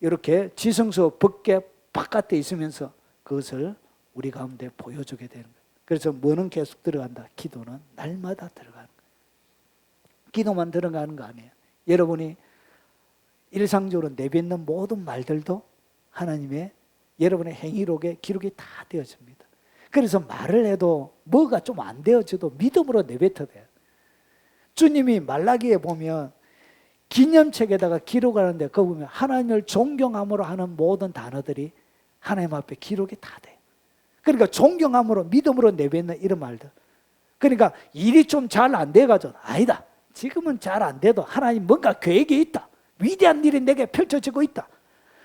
이렇게 지성소 밖에 바깥에 있으면서 그것을 우리 가운데 보여주게 되는 거예요. 그래서 뭐는 계속 들어간다? 기도는 날마다 들어가는 거예요. 기도만 들어가는 거 아니에요. 여러분이 일상적으로 내뱉는 모든 말들도 하나님의 여러분의 행위록에 기록이 다 되어집니다. 그래서 말을 해도 뭐가 좀 안 되어져도 믿음으로 내뱉어야 돼요. 주님이 말라기에 보면 기념책에다가 기록하는데 거기 보면 하나님을 존경함으로 하는 모든 단어들이 하나님 앞에 기록이 다 돼요. 그러니까 존경함으로 믿음으로 내뱉는 이런 말들. 그러니까 일이 좀 잘 안 돼가지고 아니다. 지금은 잘 안 돼도 하나님 뭔가 계획이 있다. 위대한 일이 내게 펼쳐지고 있다.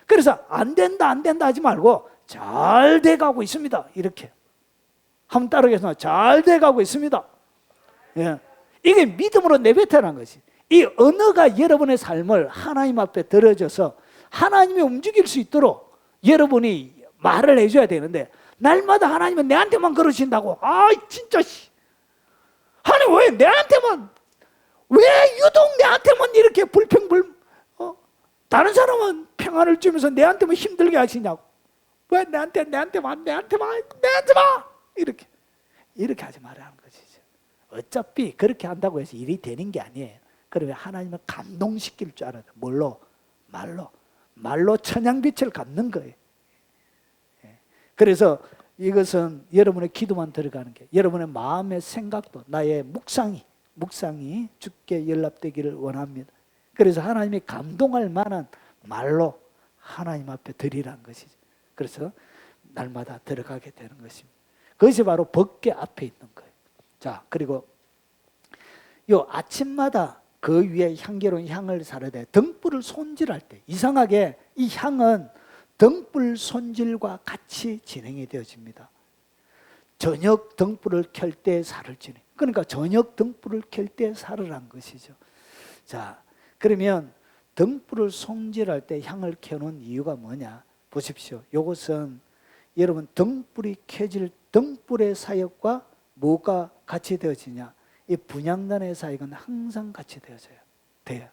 그래서 안 된다 안 된다 하지 말고 잘 돼가고 있습니다. 이렇게 한번 따르겠습니다. 잘 돼가고 있습니다. 예. 이게 믿음으로 내뱉으라는 것이. 이 언어가 여러분의 삶을 하나님 앞에 들어져서 하나님이 움직일 수 있도록 여러분이 말을 해줘야 되는데 날마다 하나님은 내한테만 그러신다고. 아 진짜 하나님 왜 내한테만 왜 유독 내한테만 이렇게 다른 사람은 평안을 주면서 내한테만 힘들게 하시냐고. 왜 내한테만 이렇게 하지 말라는 것이죠. 어차피 그렇게 한다고 해서 일이 되는 게 아니에요. 그러면 하나님을 감동시킬 줄 알아요. 뭘로? 말로 천양빛을 갚는 거예요. 그래서 이것은 여러분의 기도만 들어가는 게 여러분의 마음의 생각도 나의 묵상이 주께 연락되기를 원합니다. 그래서 하나님이 감동할 만한 말로 하나님 앞에 드리라는 것이죠. 그래서 날마다 들어가게 되는 것입니다. 그것이 바로 법궤 앞에 있는 거예요. 자, 그리고 요 아침마다 그 위에 향기로운 향을 사르되 등불을 손질할 때 이상하게 이 향은 등불 손질과 같이 진행이 되어집니다. 저녁 등불을 켤 때 살을 지내. 그러니까 저녁 등불을 켤 때 살을 한 것이죠. 자, 그러면 등불을 손질할 때 향을 켜는 이유가 뭐냐? 보십시오. 이것은 여러분 등불이 켜질 등불의 사역과 뭐가 같이 되어지냐? 이 분향단의 사역은 항상 같이 되어져요. 돼요.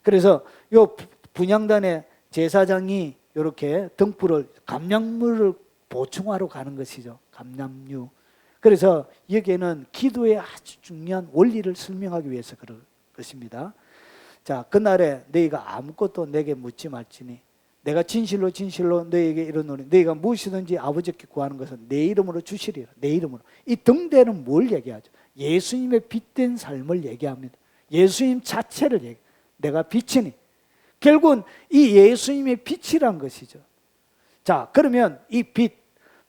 그래서 이 분향단의 제사장이 이렇게 등불을 감량물을 보충하러 가는 것이죠. 감람류. 그래서 여기에는 기도의 아주 중요한 원리를 설명하기 위해서 그럴 것입니다. 자, 그날에 너희가 아무것도 내게 묻지 말지니 내가 진실로 너희에게 이르노니 너희가 무엇이든지 아버지께 구하는 것은 내 이름으로 주시리라. 내 이름으로. 이 등대는 뭘 얘기하죠? 예수님의 빛된 삶을 얘기합니다. 예수님 자체를 얘기해요. 내가 빛이니. 결국은 이 예수님의 빛이란 것이죠. 자, 그러면 이 빛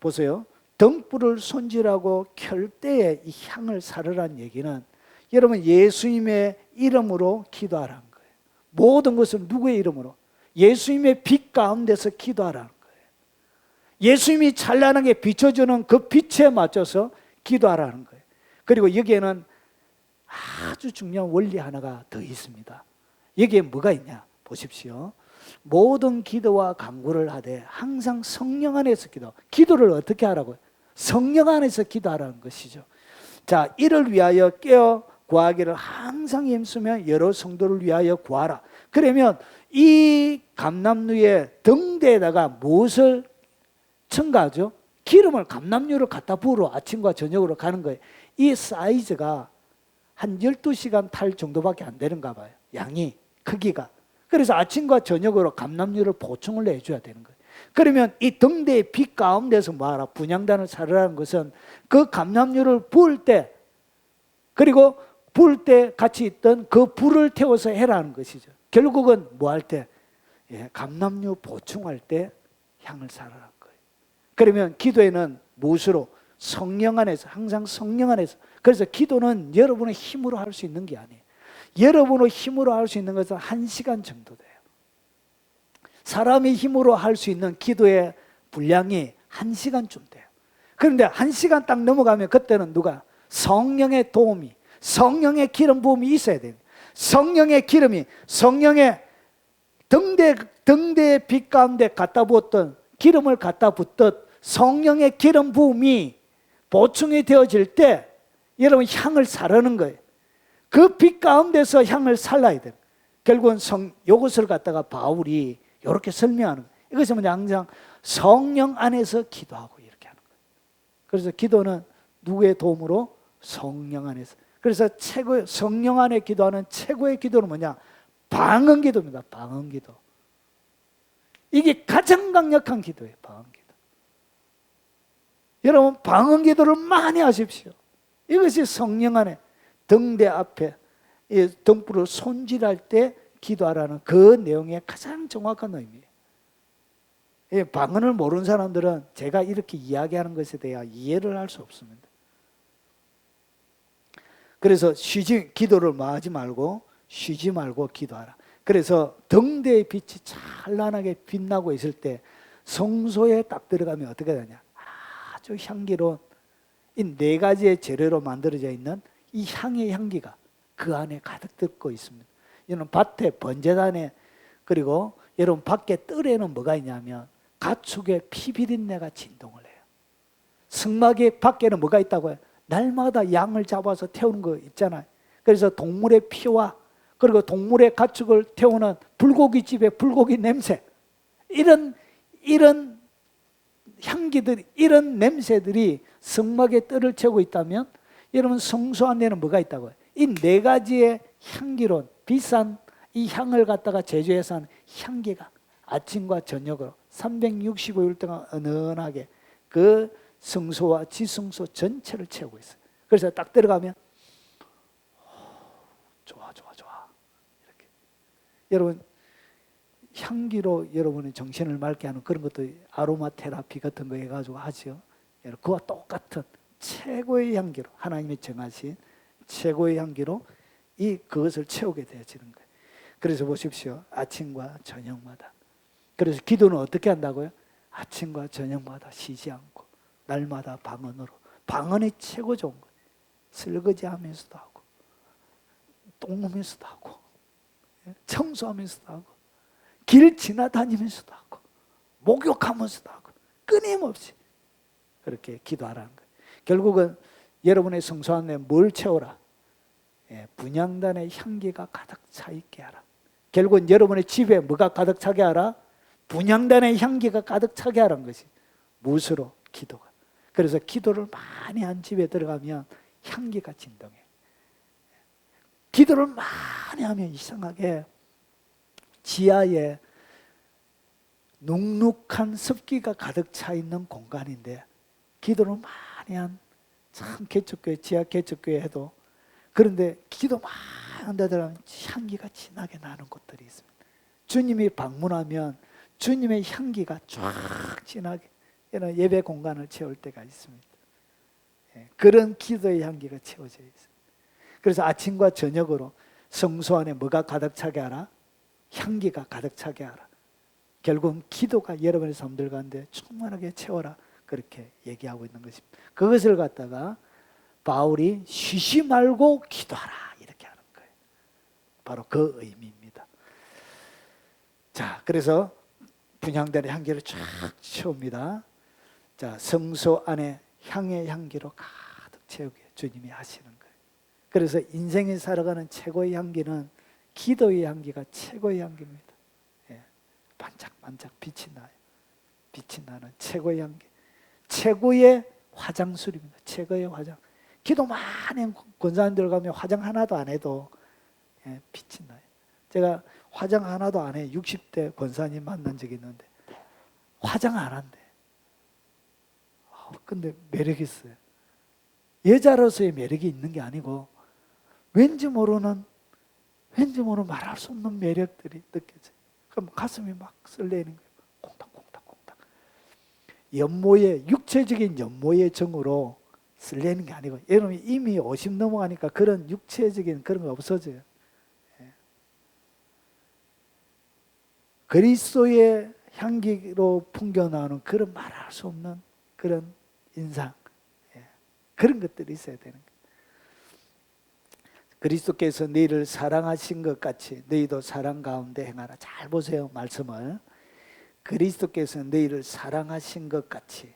보세요. 등불을 손질하고 켤 때에 이 향을 사르라는 얘기는 여러분 예수님의 이름으로 기도하라는 거예요. 모든 것을 누구의 이름으로? 예수님의 빛 가운데서 기도하라는 거예요. 예수님이 찬란하게 비춰주는 그 빛에 맞춰서 기도하라는 거예요. 그리고 여기에는 아주 중요한 원리 하나가 더 있습니다. 여기에 뭐가 있냐? 보십시오. 모든 기도와 간구를 하되 항상 성령 안에서 기도를 어떻게 하라고요? 성령 안에서 기도하라는 것이죠. 자, 이를 위하여 깨어 구하기를 항상 힘쓰며 여러 성도를 위하여 구하라. 그러면 이 감람류의 등대에다가 무엇을 첨가하죠? 기름을 감람류를 갖다 부으러 아침과 저녁으로 가는 거예요. 이 사이즈가 한 12시간 탈 정도밖에 안 되는가 봐요. 양이, 크기가. 그래서 아침과 저녁으로 감람류를 보충을 해줘야 되는 거예요. 그러면 이 등대의 빛 가운데서 뭐하라? 분향단을 사르라는 것은 그 감람류를 부을 때 그리고 부을 때 같이 있던 그 불을 태워서 해라는 것이죠. 결국은 뭐 할 때? 감람류 보충할 때 향을 사르라는 거예요. 그러면 기도에는 무엇으로? 성령 안에서, 항상 성령 안에서. 그래서 기도는 여러분의 힘으로 할 수 있는 게 아니에요. 여러분의 힘으로 할 수 있는 것은 1시간 정도 돼요. 사람이 힘으로 할 수 있는 기도의 분량이 1시간쯤 돼요. 그런데 1시간 딱 넘어가면 그때는 누가? 성령의 도움이, 성령의 기름 부음이 있어야 돼요. 성령의 기름이, 성령의 등대의 빛 가운데 갖다 부었던 기름을 갖다 붓듯 성령의 기름 부음이 보충이 되어질 때 여러분 향을 사르는 거예요. 그 빛 가운데서 향을 살라야 돼요. 결국은 이것을 갖다가 바울이 이렇게 설명하는 거예요. 이것이 뭐냐? 항상 성령 안에서 기도하고 이렇게 하는 거예요. 그래서 기도는 누구의 도움으로? 성령 안에서. 그래서 성령 안에 기도하는 최고의 기도는 뭐냐? 방언기도입니다. 방언기도. 이게 가장 강력한 기도예요. 방언기도. 여러분 방언기도를 많이 하십시오. 이것이 성령 안에 등대 앞에 이 등불을 손질할 때 기도하라는 그 내용의 가장 정확한 의미예요. 방언을 모르는 사람들은 제가 이렇게 이야기하는 것에 대해 이해를 할 수 없습니다. 그래서 기도를 하지 말고 쉬지 말고 기도하라. 그래서 등대의 빛이 찬란하게 빛나고 있을 때 성소에 딱 들어가면 어떻게 되냐? 아주 향기로운 이 네 가지의 재료로 만들어져 있는 이 향의 향기가 그 안에 가득 들고 있습니다. 여러분 밭에 번제단에 그리고 여러분 밖에 뜰에는 뭐가 있냐면 가축의 피비린내가 진동을 해요. 성막의 밖에는 뭐가 있다고요? 날마다 양을 잡아서 태우는 거 있잖아요. 그래서 동물의 피와 그리고 동물의 가축을 태우는 불고기집의 불고기 냄새, 이런 향기들이, 이런 냄새들이 성막의 뜰을 채우고 있다면 여러분 성소 안에는 뭐가 있다고요? 이 네 가지의 향기로운 비싼 이 향을 갖다가 제조해서 하는 향기가 아침과 저녁으로 365일 동안 은은하게 그 성소와 지성소 전체를 채우고 있어요. 그래서 딱 들어가면 좋아 이렇게. 여러분 향기로 여러분의 정신을 맑게 하는 그런 것도 아로마 테라피 같은 거 해가지고 하죠. 그와 똑같은 최고의 향기로 하나님이 정하신 최고의 향기로 그것을 채우게 되어지는 거예요. 그래서 보십시오. 아침과 저녁마다. 그래서 기도는 어떻게 한다고요? 아침과 저녁마다 쉬지 않고 날마다 방언으로. 방언이 최고 좋은 거예요. 설거지하면서도 하고 똥 누면서도 하고 청소하면서도 하고 길 지나다니면서도 하고 목욕하면서도 하고 끊임없이 그렇게 기도하라는 거예요. 결국은 여러분의 성소 안에 뭘 채워라? 분향단의 향기가 가득 차 있게 하라. 결국은 여러분의 집에 뭐가 가득 차게 하라? 분향단의 향기가 가득 차게 하라는 것이 무엇으로? 기도가. 그래서 기도를 많이 한 집에 들어가면 향기가 진동해. 기도를 많이 하면 이상하게 지하에 눅눅한 습기가 가득 차 있는 공간인데 기도를 많이 한 참 개척교회, 지하 개척교회 해도 그런데 기도 많이 한다 들어가면 향기가 진하게 나는 곳들이 있습니다. 주님이 방문하면 주님의 향기가 쫙 진하게 이런 예배 공간을 채울 때가 있습니다. 그런 기도의 향기가 채워져 있어요. 그래서 아침과 저녁으로 성소 안에 뭐가 가득 차게 하라? 향기가 가득 차게 하라. 결국은 기도가 여러분의 삶들 가운데 충만하게 채워라. 그렇게 얘기하고 있는 것입니다. 그것을 갖다가 바울이 쉬지 말고 기도하라 이렇게 하는 거예요. 바로 그 의미입니다. 자, 그래서 분향단의 향기를 쫙 채웁니다. 자, 성소 안에 향의 향기로 가득 채우게 주님이 하시는 거예요. 그래서 인생이 살아가는 최고의 향기는 기도의 향기가 최고의 향기입니다. 반짝반짝 빛이 나요. 빛이 나는 최고의 향기. 최고의 화장술입니다. 최고의 화장. 기도 많이 권사님들 가면 화장 하나도 안 해도 빛이 나요. 제가 화장 하나도 안 해 60대 권사님 만난 적이 있는데 화장 안 한대. 근데 매력이 있어요. 여자로서의 매력이 있는 게 아니고 왠지 모르는 말할 수 없는 매력들이 느껴져요. 그럼 가슴이 막 설레는 거예요. 콩닥콩닥콩닥. 연모의 육체적인 연모의 정으로 설레는 게 아니고 여러분 이미 50 넘어가니까 그런 육체적인 그런 거 없어져요. 그리스도의 향기로 풍겨나오는 그런 말할 수 없는 그런 인상, 그런 것들이 있어야 되는 거예요. 그리스도께서 너희를 사랑하신 것 같이 너희도 사랑 가운데 행하라. 잘 보세요, 말씀을. 그리스도께서 너희를 사랑하신 것 같이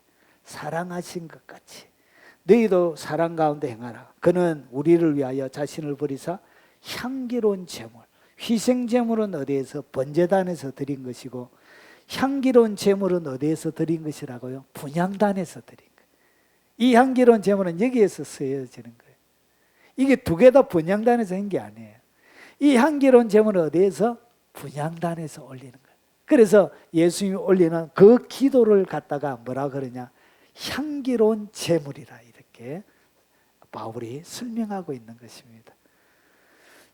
너희도 사랑 가운데 행하라. 그는 우리를 위하여 자신을 버리사 향기로운 제물, 희생 제물은 어디에서? 번제단에서 드린 것이고 향기로운 제물은 어디에서 드린 것이라고요? 분향단에서 드린 거예요. 이 향기로운 제물은 여기에서 쓰여지는 거예요. 이게 두 개 다 분향단에서 한 게 아니에요. 이 향기로운 제물은 어디에서? 분향단에서 올리는 거예요. 그래서 예수님이 올리는 그 기도를 갖다가 뭐라 그러냐? 향기로운 제물이라 이렇게 바울이 설명하고 있는 것입니다.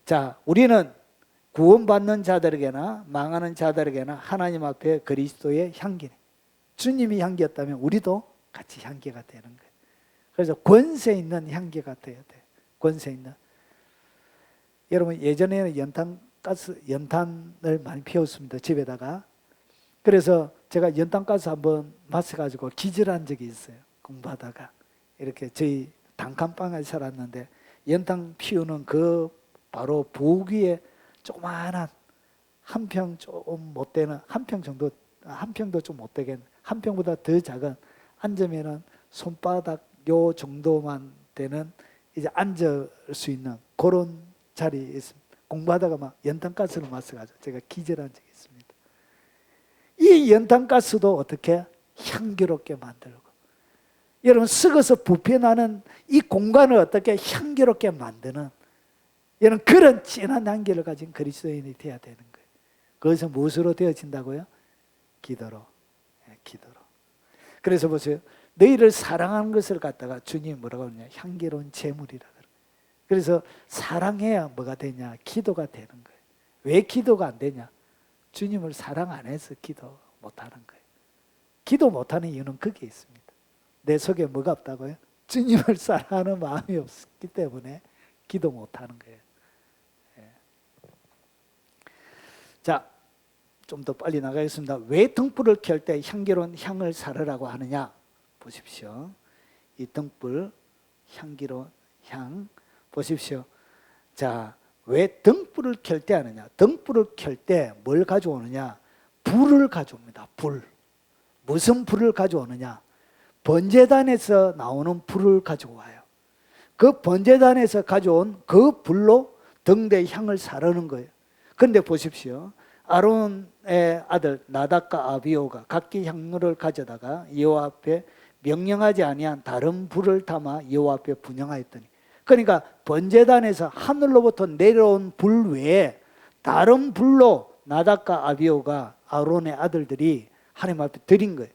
자, 우리는 구원받는 자들에게나 망하는 자들에게나 하나님 앞에 그리스도의 향기네. 주님이 향기였다면 우리도 같이 향기가 되는 거예요. 그래서 권세 있는 향기가 되어야 돼요. 권세 있는. 여러분 예전에는 연탄을 많이 피웠습니다. 집에다가. 그래서 제가 연탄가스 한번 마셔가지고 기절한 적이 있어요. 공부하다가. 이렇게 저희 단칸방에 살았는데 연탄 피우는 그 바로 부엌 위에 조그마한 한 평 좀 못 되는 한 평 정도, 한 평도 좀 못 되겠는 한 평보다 더 작은 앉으면은 손바닥 요 정도만 되는 이제 앉을 수 있는 그런 자리에 있습니다. 공부하다가 막 연탄가스를 마셔가지고 제가 기절한 적이 있습니다. 이 연탄가스도 어떻게 향기롭게 만들고, 여러분 썩어서 부패나는 이 공간을 어떻게 향기롭게 만드는 여러분 그런 진한 향기를 가진 그리스도인이 되어야 되는 거예요. 그것은 무엇으로 되어진다고요? 기도로. 기도로. 그래서 보세요. 너희를 사랑하는 것을 갖다가 주님이 뭐라고 하느냐? 향기로운 제물이라 그래요. 그래서 사랑해야 뭐가 되냐? 기도가 되는 거예요. 왜 기도가 안 되냐? 주님을 사랑 안 해서 기도 못하는 거예요. 기도 못하는 이유는 거기에 있습니다. 내 속에 뭐가 없다고요? 주님을 사랑하는 마음이 없기 때문에 기도 못하는 거예요. 자, 좀 더 빨리 나가겠습니다. 왜 등불을 켤 때 향기로운 향을 사르라고 하느냐? 보십시오. 이 등불, 향기로운 향 보십시오. 자, 왜 등불을 켤 때 하느냐? 등불을 켤 때 뭘 가져오느냐? 불을 가져옵니다. 불. 무슨 불을 가져오느냐? 번제단에서 나오는 불을 가지고 와요. 그 번제단에서 가져온 그 불로 등대의 향을 사르는 거예요. 그런데 보십시오. 아론의 아들 나답과 아비오가 각기 향로를 가져다가 여호와 앞에 명령하지 아니한 다른 불을 담아 여호와 앞에 분향하였더니, 그러니까 번제단에서 하늘로부터 내려온 불 외에 다른 불로 나답과 아비오가 아론의 아들들이 하나님 앞에 드린 거예요.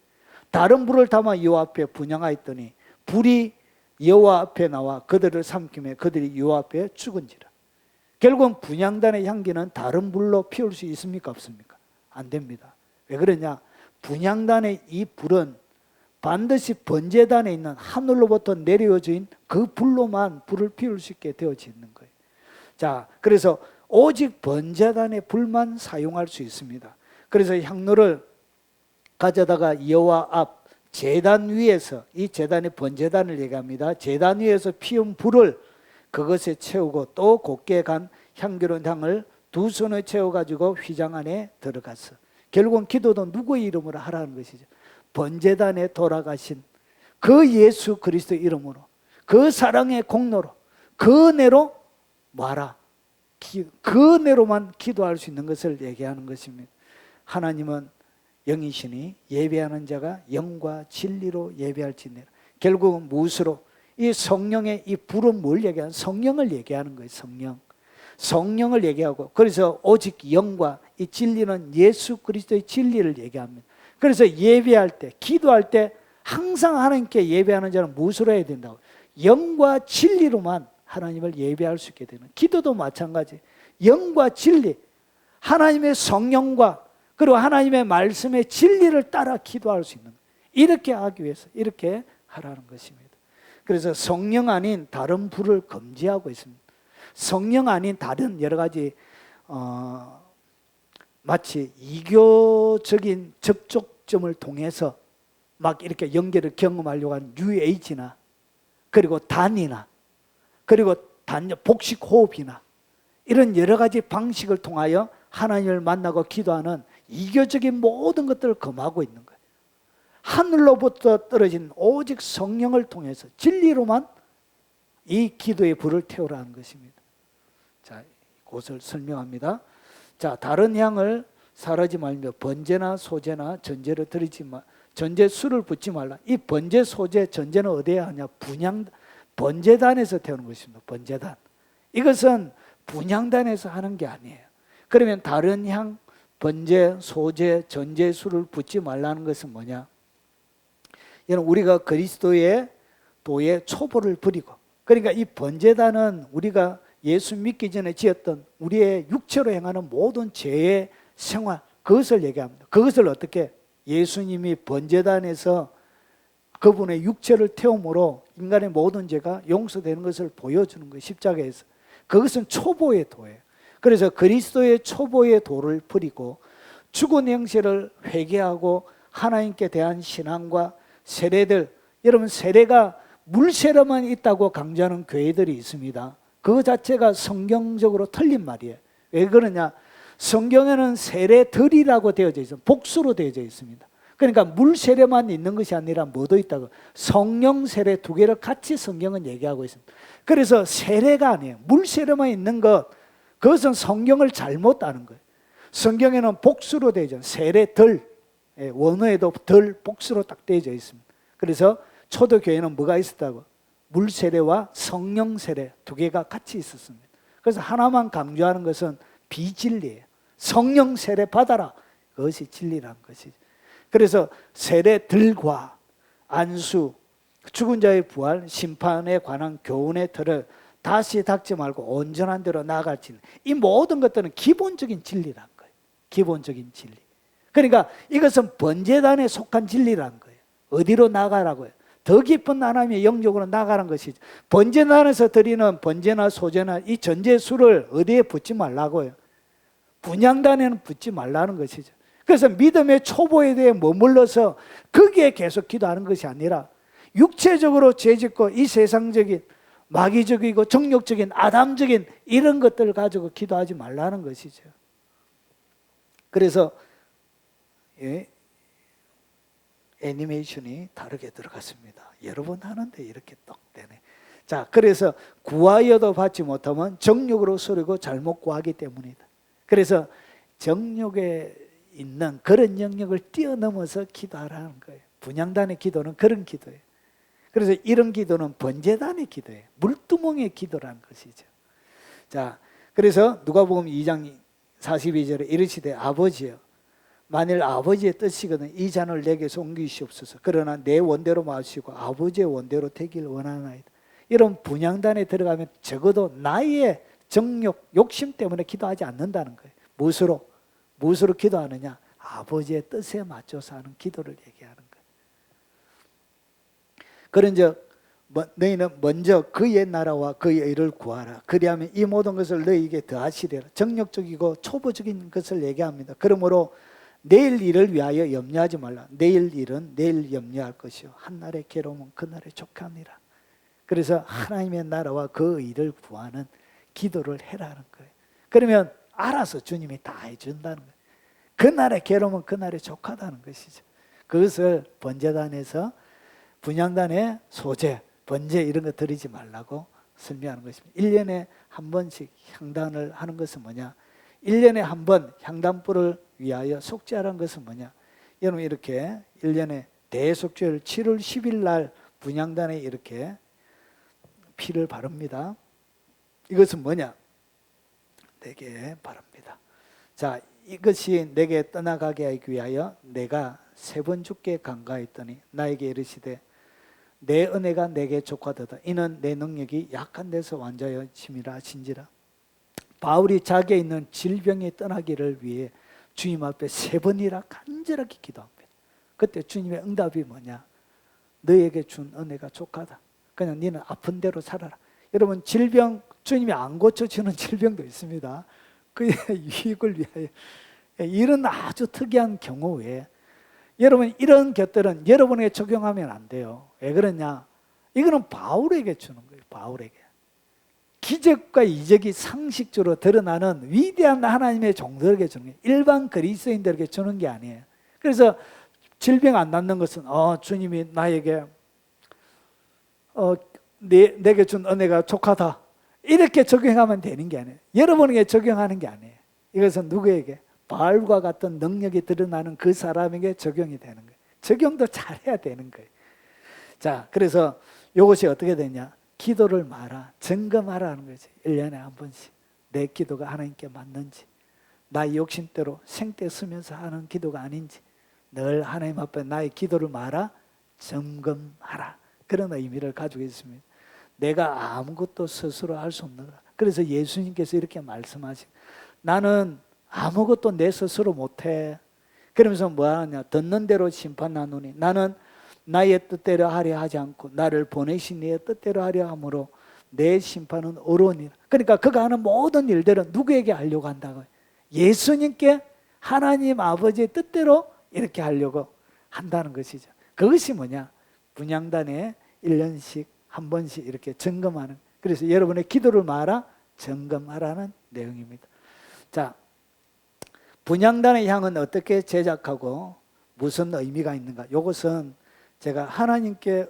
다른 불을 담아 여호와 앞에 분향하였더니 불이 여호와 앞에 나와 그들을 삼키며 그들이 여호와 앞에 죽은지라. 결국은 분향단의 향기는 다른 불로 피울 수 있습니까? 없습니까? 안 됩니다. 왜 그러냐? 분향단의 이 불은 반드시 번제단에 있는 하늘로부터 내려진 그 불로만 불을 피울 수 있게 되어져 있는 거예요. 자, 그래서 오직 번제단의 불만 사용할 수 있습니다. 그래서 향로를 가져다가 여호와 앞 제단 위에서, 이 제단이 번제단을 얘기합니다. 제단 위에서 피운 불을 그것에 채우고 또 곱게 간 향기로운 향을 두 손에 채워가지고 휘장 안에 들어갔어. 결국은 기도도 누구의 이름으로 하라는 것이죠. 번제단에 돌아가신 그 예수 그리스도 이름으로, 그 사랑의 공로로, 그 은혜로 뭐하라? 그 은혜로만 기도할 수 있는 것을 얘기하는 것입니다. 하나님은 영이시니 예배하는 자가 영과 진리로 예배할지니라. 결국은 무엇으로? 이 성령의 이 불은 뭘 얘기하는? 성령을 얘기하는 거예요. 성령을 얘기하고, 그래서 오직 영과 이 진리는 예수 그리스도의 진리를 얘기합니다. 그래서 예배할 때, 기도할 때 항상 하나님께 예배하는 자는 무엇으로 해야 된다고? 영과 진리로만 하나님을 예배할 수 있게 되는. 기도도 마찬가지. 영과 진리, 하나님의 성령과 그리고 하나님의 말씀의 진리를 따라 기도할 수 있는, 이렇게 하기 위해서 이렇게 하라는 것입니다. 그래서 성령 아닌 다른 불을 금지하고 있습니다. 성령 아닌 다른 여러 가지 마치 이교적인 접촉점을 통해서 막 이렇게 연계를 경험하려고 하는 UH나 그리고 단이나 그리고 복식 호흡이나 이런 여러 가지 방식을 통하여 하나님을 만나고 기도하는 이교적인 모든 것들을 금하고 있는 거예요. 하늘로부터 떨어진 오직 성령을 통해서 진리로만 이 기도의 불을 태우라는 것입니다. 자, 그것을 설명합니다. 자, 다른 향을 사르지 말며 번제나 소제나 전제를 드리지 마, 전제 술을 붓지 말라. 이 번제, 소제, 전제는 어디에 하냐? 번제단에서 태우는 것입니다. 번제단. 이것은 분향단에서 하는 게 아니에요. 그러면 다른 향, 번제, 소제, 전제수를 붓지 말라는 것은 뭐냐? 여러분, 우리가 그리스도의 도의 초보를 부리고, 그러니까 이 번제단은 우리가 예수 믿기 전에 지었던 우리의 육체로 행하는 모든 죄의 생활, 그것을 얘기합니다. 그것을 어떻게? 예수님이 번제단에서 그분의 육체를 태움으로 인간의 모든 죄가 용서되는 것을 보여주는 거예요. 십자가에서. 그것은 초보의 도예요. 그래서 그리스도의 초보의 도를 부리고 죽은 형체를 회개하고 하나님께 대한 신앙과 세례들, 여러분 세례가 물세례만 있다고 강조하는 교회들이 있습니다. 그 자체가 성경적으로 틀린 말이에요. 왜 그러냐? 성경에는 세례들이라고 되어져 있어요. 복수로 되어져 있습니다. 그러니까 물세례만 있는 것이 아니라 뭐도 있다고? 성령 세례 두 개를 같이 성경은 얘기하고 있습니다. 그래서 세례가 아니에요. 물세례만 있는 것, 그것은 성경을 잘못 아는 거예요. 성경에는 복수로 되어 있죠. 세례들, 원어에도 들, 복수로 딱 되어져 있습니다. 그래서 초대교회는 뭐가 있었다고? 물세례와 성령 세례 두 개가 같이 있었습니다. 그래서 하나만 강조하는 것은 비진리예요. 성령 세례 받아라. 그것이 진리라는 것이죠. 그래서 세례들과 안수, 죽은 자의 부활, 심판에 관한 교훈의 틀을 다시 닦지 말고 온전한 대로 나아갈지는, 이 모든 것들은 기본적인 진리라는 거예요. 기본적인 진리. 그러니까 이것은 번제단에 속한 진리라는 거예요. 어디로 나가라고요? 더 깊은 하나님의 영역으로 나가는 것이죠. 번제단에서 드리는 번제나 소제나 이 전제수를 어디에 붓지 말라고요? 분향단에는 붓지 말라는 것이죠. 그래서 믿음의 초보에 대해 머물러서 거기에 계속 기도하는 것이 아니라 육체적으로 죄짓고 이 세상적인 마귀적이고 정욕적인 아담적인 이런 것들을 가지고 기도하지 말라는 것이죠. 그래서 애니메이션이 다르게 들어갔습니다. 여러 번 하는데 이렇게 떡 되네. 자, 그래서 구하여도 받지 못하면 정욕으로 소리고 잘못 구하기 때문이다. 그래서 정욕에 있는 그런 영역을 뛰어넘어서 기도하라는 거예요. 분향단의 기도는 그런 기도예요. 그래서 이런 기도는 번제단의 기도예요. 물두멍의 기도라는 것이죠. 자, 그래서 누가복음 2장 42절에 이르시되 아버지여, 만일 아버지의 뜻이거든 이 잔을 내게서 옮기시옵소서. 그러나 내 원대로 마시고 아버지의 원대로 되길 원하나이다. 이런 분향단에 들어가면 적어도 나의 정욕, 욕심 때문에 기도하지 않는다는 거예요. 무엇으로 기도하느냐? 아버지의 뜻에 맞춰서 하는 기도를 얘기하는 거예요. 그런즉 너희는 먼저 그의 나라와 그의 의를 구하라. 그리하면 이 모든 것을 너희에게 더하시리라. 정욕적이고 초보적인 것을 얘기합니다. 그러므로 내일 일을 위하여 염려하지 말라. 내일 일은 내일 염려할 것이요 한날의 괴로움은 그날의 족함이라. 그래서 하나님의 나라와 그 의를 구하는 기도를 해라는 거예요. 그러면 알아서 주님이 다 해준다는 거예요. 그날의 괴로움은 그날의 족하다는 것이죠. 그것을 번제단에서 분향단에 소제, 번제 이런 거 드리지 말라고 설명하는 것입니다. 1년에 한 번씩 향단을 하는 것은 뭐냐? 1년에 한 번 향단불을 위하여 속죄하라는 것은 뭐냐? 여러분 이렇게 1년에 대속죄를 7월 10일 날 분향단에 이렇게 피를 바릅니다. 이것은 뭐냐? 내게 바랍니다. 자, 이것이 내게 떠나가게 하기 위하여 내가 3번 주께 간과했더니 나에게 이르시되 내 은혜가 내게 족하도다. 이는 내 능력이 약한 데서 완전하여 심이라 하신지라. 바울이 자기에 있는 질병이 떠나기를 위해 주님 앞에 3번이나 간절하게 기도합니다. 그때 주님의 응답이 뭐냐? 너에게 준 은혜가 족하다. 그냥 너는 아픈 대로 살아라. 여러분 질병, 주님이 안 고쳐주는 질병도 있습니다. 그의 유익을 위하여. 이런 아주 특이한 경우에 여러분 이런 것들은 여러분에게 적용하면 안 돼요. 왜 그러냐? 이거는 바울에게 주는 거예요. 바울에게. 기적과 이적이 상식적으로 드러나는 위대한 하나님의 종들에게 주는 거예요. 일반 그리스도인들에게 주는 게 아니에요. 그래서 질병 안 낫는 것은 주님이 나에게 내게 준 은혜가 족하다. 이렇게 적용하면 되는 게 아니에요. 여러분에게 적용하는 게 아니에요. 이것은 누구에게? 바울과 같은 능력이 드러나는 그 사람에게 적용이 되는 거예요. 적용도 잘해야 되는 거예요. 자, 그래서 이것이 어떻게 되냐? 기도를 마라, 점검하라 하는 거지. 1년에 한 번씩. 내 기도가 하나님께 맞는지, 나의 욕심대로 생떼 쓰면서 하는 기도가 아닌지 늘 하나님 앞에 나의 기도를 말아 점검하라. 그런 의미를 가지고 있습니다. 내가 아무것도 스스로 할 수 없느라. 그래서 예수님께서 이렇게 말씀하신, 나는 아무것도 내 스스로 못해. 그러면서 뭐하냐, 듣는 대로 심판하노니 나는 나의 뜻대로 하려 하지 않고 나를 보내신 이의 뜻대로 하려 함으로 내 심판은 어려우니라. 그러니까 그가 하는 모든 일들은 누구에게 하려고 한다고요? 예수님께, 하나님 아버지의 뜻대로 이렇게 하려고 한다는 것이죠. 그것이 뭐냐? 분향단에 1년씩 한 번씩 이렇게 점검하는, 그래서 여러분의 기도를 말아 점검하라는 내용입니다. 자, 분향단의 향은 어떻게 제작하고 무슨 의미가 있는가? 이것은 제가 하나님께서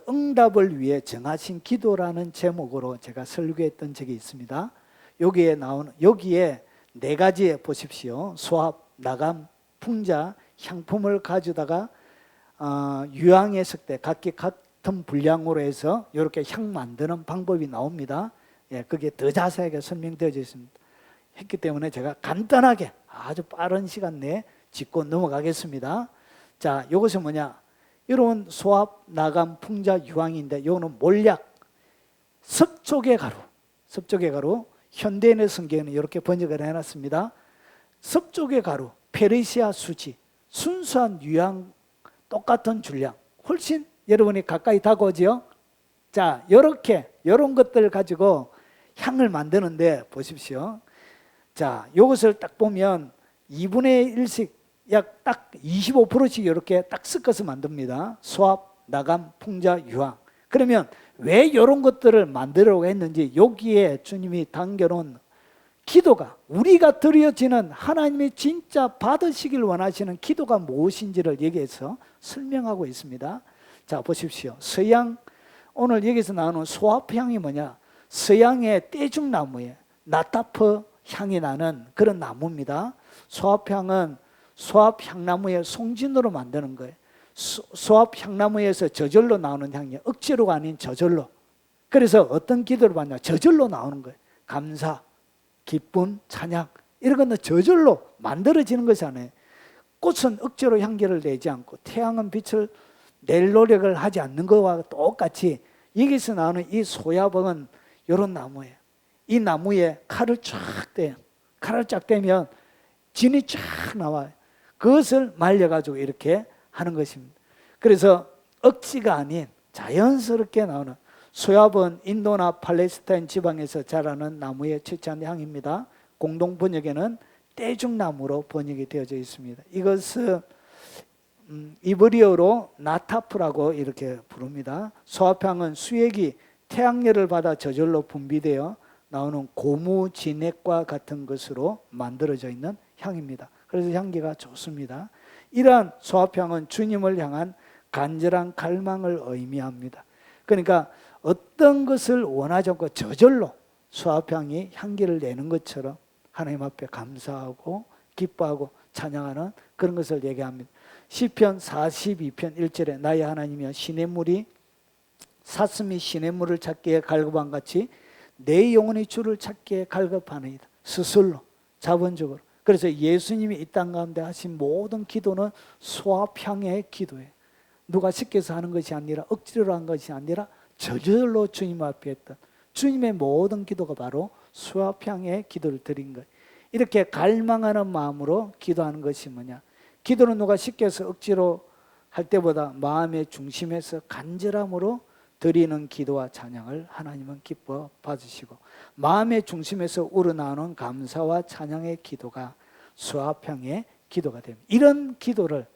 응답을 위해 정하신 기도라는 제목으로 제가 설교했던 적이 있습니다. 여기에 네 가지에 보십시오. 소합, 나감, 풍자, 향품을 가져다가 유향했을 때 각기 같은 분량으로 해서 이렇게 향 만드는 방법이 나옵니다. 예, 그게 더 자세하게 설명되어져 있습니다. 했기 때문에 제가 간단하게 아주 빠른 시간 내에 짚고 넘어가겠습니다. 자, 이것은 뭐냐? 이런 소합, 나감, 풍자, 유황인데 이거는 몰약, 섭족의 가루. 현대인의 성경에는 이렇게 번역을 해놨습니다. 섭족의 가루, 페르시아 수지, 순수한 유황, 똑같은 분량, 훨씬 여러분이 가까이 다가오죠. 자, 이런 것들 가지고 향을 만드는데 보십시오. 자, 이것을 딱 보면 2분의 1씩 약 딱 25%씩 이렇게 딱 섞어서 만듭니다. 소합, 나감, 풍자, 유황. 그러면 왜 이런 것들을 만들려고 했는지, 여기에 주님이 담겨놓은 기도가, 우리가 드려지는 하나님이 진짜 받으시길 원하시는 기도가 무엇인지를 여기에서 설명하고 있습니다. 자, 보십시오. 서양, 오늘 여기서 나오는 소합향이 뭐냐? 서양의 떼죽나무에 나타퍼 향이 나는 그런 나무입니다. 소합향은 소합향나무의 송진으로 만드는 거예요. 소합향나무에서 저절로 나오는 향이에요. 억지로가 아닌 저절로. 그래서 어떤 기도를 받냐? 저절로 나오는 거예요. 감사, 기쁨, 찬양, 이런 것은 저절로 만들어지는 것이잖아요. 꽃은 억지로 향기를 내지 않고 태양은 빛을 낼 노력을 하지 않는 것과 똑같이 여기서 나오는 이 소야봉은 이런 나무예요. 이 나무에 칼을 쫙 대요. 칼을 쫙 대면 진이 쫙 나와요. 그것을 말려가지고 이렇게 하는 것입니다. 그래서 억지가 아닌 자연스럽게 나오는, 소야봉은 인도나 팔레스타인 지방에서 자라는 나무의 최초한 향입니다. 공동 번역에는 떼죽나무로 번역이 되어져 있습니다. 이것은 이브리어로 나타프라고 이렇게 부릅니다. 소합향은 수액이 태양열을 받아 저절로 분비되어 나오는 고무 진액과 같은 것으로 만들어져 있는 향입니다. 그래서 향기가 좋습니다. 이러한 소합향은 주님을 향한 간절한 갈망을 의미합니다. 그러니까 어떤 것을 원하지 않고 저절로 소합향이 향기를 내는 것처럼 하나님 앞에 감사하고 기뻐하고 찬양하는 그런 것을 얘기합니다. 시편 42편 1절에 나의 하나님이여, 시냇물이 사슴이 시냇물을 찾기에 갈급한 같이 내 영혼이 주를 찾기에 갈급하느니라. 스스로, 자본적으로. 그래서 예수님이 이 땅 가운데 하신 모든 기도는 소합향의 기도예요. 누가 시켜서 하는 것이 아니라, 억지로 한 것이 아니라 저절로 주님 앞에 했던 주님의 모든 기도가 바로 소합향의 기도를 드린 거예요. 이렇게 갈망하는 마음으로 기도하는 것이 뭐냐? 기도는 누가 시켜서 억지로 할 때보다 마음의 중심에서 간절함으로 드리는 기도와 찬양을 하나님은 기뻐 받으시고, 마음의 중심에서 우러나오는 감사와 찬양의 기도가 소합향의 기도가 됩니다. 이런 기도를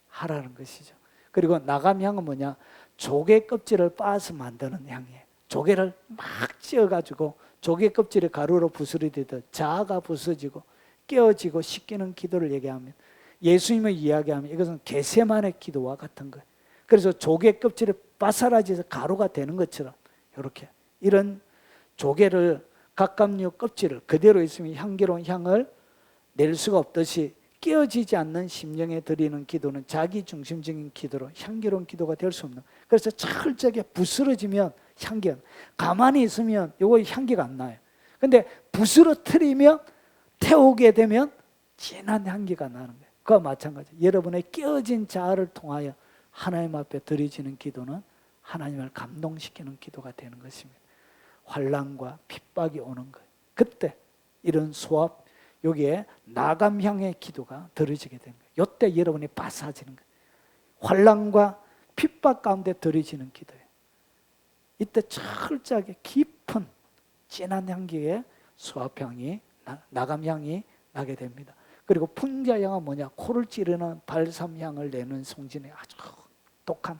하라는 것이죠. 그리고 나감향은 뭐냐? 조개 껍질을 빻아서 만드는 향이에요. 조개를 막 찧어가지고 조개 껍질에 가루로 부스러지듯 자아가 부서지고 깨어지고 씻기는 기도를 얘기합니다. 예수님을 이야기하면 이것은 겟세마네 기도와 같은 거예요. 그래서 조개 껍질에 바사라지에서 가루가 되는 것처럼 이렇게 이런 조개를 갑각류 껍질을 그대로 있으면 향기로운 향을 낼 수가 없듯이 깨어지지 않는 심령에 드리는 기도는 자기 중심적인 기도로 향기로운 기도가 될 수 없는, 그래서 철저하게 부스러지면 향기가. 가만히 있으면 요거 향기가 안 나요. 근데 부스러뜨리며 태우게 되면 진한 향기가 나는 거예요. 그와 마찬가지. 여러분의 깨어진 자아를 통하여 하나님 앞에 드려지는 기도는 하나님을 감동시키는 기도가 되는 것입니다. 환난과 핍박이 오는 거예요. 그때 이런 소압, 여기에 나감향의 기도가 드려지게 되는 거예요. 이때 여러분이 바사지는 거예요. 환난과 핍박 가운데 드려지는 기도예요. 이때 철저하게 깊은 진한 향기의 소압향이, 나감향이 나게 됩니다. 그리고 풍자향은 뭐냐? 코를 찌르는 발삼향을 내는 송진의 아주 독한,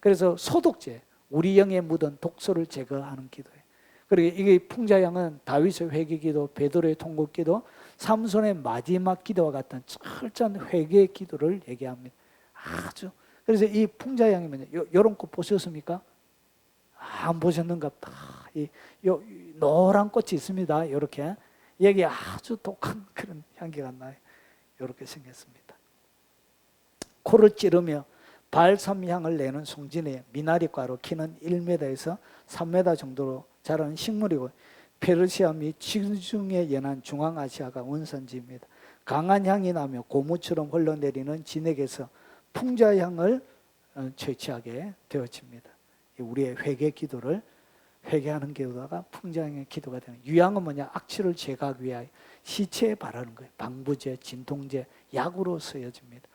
그래서 소독제, 우리 영에 묻은 독소를 제거하는 기도예요. 그리고 이게 풍자향은 다윗의 회개기도, 베드로의 통곡기도, 삼손의 마지막 기도와 같은 철저한 회개의 기도를 얘기합니다. 아주. 그래서 이 풍자향이 뭐냐? 요런 꽃 보셨습니까? 안 보셨는가 보다. 요 노란 꽃이 있습니다. 이렇게. 여기 아주 독한 그런 향기가 나요. 이렇게 생겼습니다. 코를 찌르며 발삼향을 내는 송진의 미나리과로 키는 1m에서 3m 정도로 자라는 식물이고, 페르시아 및 지중해 연안 중앙아시아가 원산지입니다. 강한 향이 나며 고무처럼 흘러내리는 진액에서 풍자향을 채취하게 되어집니다. 우리의 회개 기도를, 회개하는 기도가 풍자향의 기도가 되는. 유향은 뭐냐? 악취를 제거하기 위하여 시체에 바르는 거예요. 방부제, 진통제, 약으로 쓰여집니다.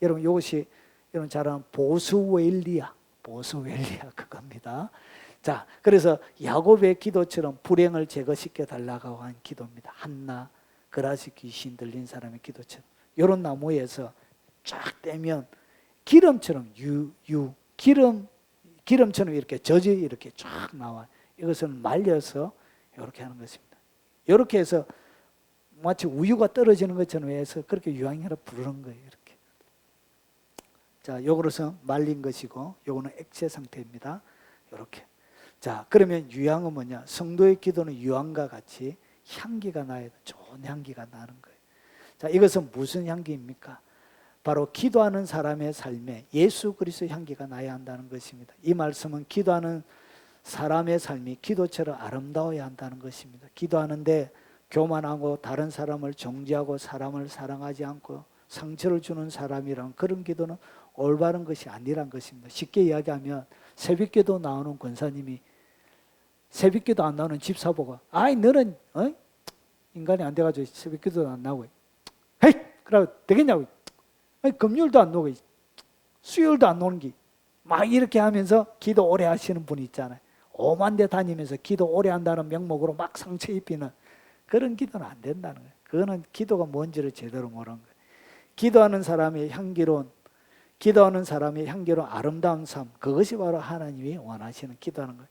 여러분 이것이 여러분 잘 아는 보스웰리아 그겁니다. 자, 그래서 야곱의 기도처럼 불행을 제거시켜 달라고 한 기도입니다. 한나, 그라시 귀신 들린 사람의 기도처럼. 이런 나무에서 쫙 떼면 기름처럼 기름처럼 이렇게 젖이 이렇게 쫙 나와요. 이것을 말려서 이렇게 하는 것입니다. 이렇게 해서 마치 우유가 떨어지는 것처럼 해서 그렇게 유향이라 부르는 거예요. 이렇게. 자, 요거로서 말린 것이고, 요거는 액체 상태입니다. 이렇게. 자, 그러면 유향은 뭐냐? 성도의 기도는 유향과 같이 향기가 나야 돼. 좋은 향기가 나는 거예요. 자, 이것은 무슨 향기입니까? 바로 기도하는 사람의 삶에 예수 그리스도의 향기가 나야 한다는 것입니다. 이 말씀은 기도하는 사람의 삶이 기도처럼 아름다워야 한다는 것입니다. 기도하는데 교만하고 다른 사람을 정죄하고 사람을 사랑하지 않고 상처를 주는 사람이란 그런 기도는 올바른 것이 아니란 것입니다. 쉽게 이야기하면 새벽기도 나오는 권사님이 새벽기도 안 나오는 집사 보고, 아이 너는 인간이 안 돼가지고 새벽기도도 안 나오고, 헤이 그러고 되겠냐고, 금요일도 안 나오고 수요일도 안 나오는 게 막 이렇게 하면서 기도 오래 하시는 분이 있잖아요. 오만 대 다니면서 기도 오래 한다는 명목으로 막 상처 입히는 그런 기도는 안 된다는 거예요. 그거는 기도가 뭔지를 제대로 모르는 거예요. 기도하는 사람의 향기로운 아름다운 삶, 그것이 바로 하나님이 원하시는 기도하는 거예요.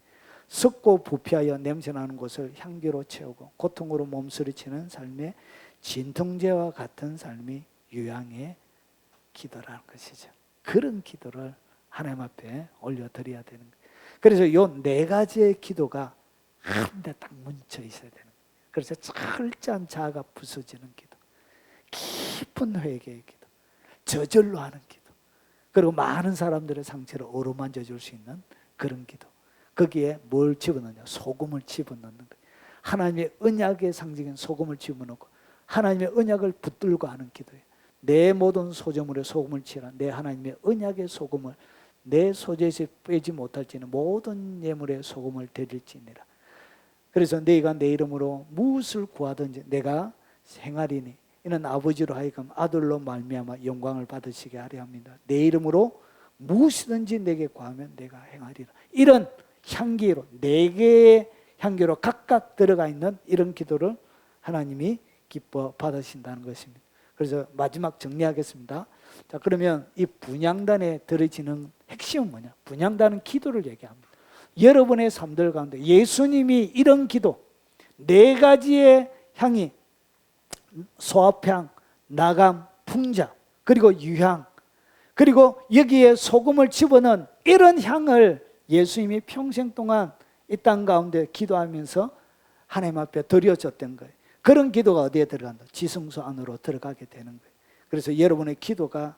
썩고 부패하여 냄새나는 곳을 향기로 채우고 고통으로 몸서리치는 삶의 진통제와 같은 삶이 유향의 기도라는 것이죠. 그런 기도를 하나님 앞에 올려드려야 되는 거예요. 그래서 이 네 가지의 기도가 한데 딱 뭉쳐 있어야 되는 거예요. 그래서 철저한 자아가 부서지는 기도, 깊은 회개의 기도, 저절로 하는 기도, 그리고 많은 사람들의 상처를 어루만져 줄 수 있는 그런 기도. 거기에 뭘 집어넣냐? 소금을 집어넣는 거예요. 하나님의 언약의 상징인 소금을 집어넣고 하나님의 언약을 붙들고 하는 기도예요. 내 모든 소재물에 소금을 치라. 내 하나님의 언약의 소금을 내 소재에서 빼지 못할지는 모든 예물에 소금을 드릴지니라. 그래서 너희가 내 이름으로 무엇을 구하든지 내가 행하리니 이는 아버지로 하여금 아들로 말미암아 영광을 받으시게 하려 합니다. 내 이름으로 무엇이든지 내게 구하면 내가 행하리라. 이런 향기로, 네 개의 향기로 각각 들어가 있는 이런 기도를 하나님이 기뻐 받으신다는 것입니다. 그래서 마지막 정리하겠습니다. 자, 그러면 이 분향단에 들어지는 핵심은 뭐냐? 분향단은 기도를 얘기합니다. 여러분의 삶들 가운데 예수님이 이런 기도, 네 가지의 향이, 소합향, 나감, 풍자, 그리고 유향, 그리고 여기에 소금을 집어넣은 이런 향을 예수님이 평생 동안 이 땅 가운데 기도하면서 하나님 앞에 드려졌던 거예요. 그런 기도가 어디에 들어간다? 지성소 안으로 들어가게 되는 거예요. 그래서 여러분의 기도가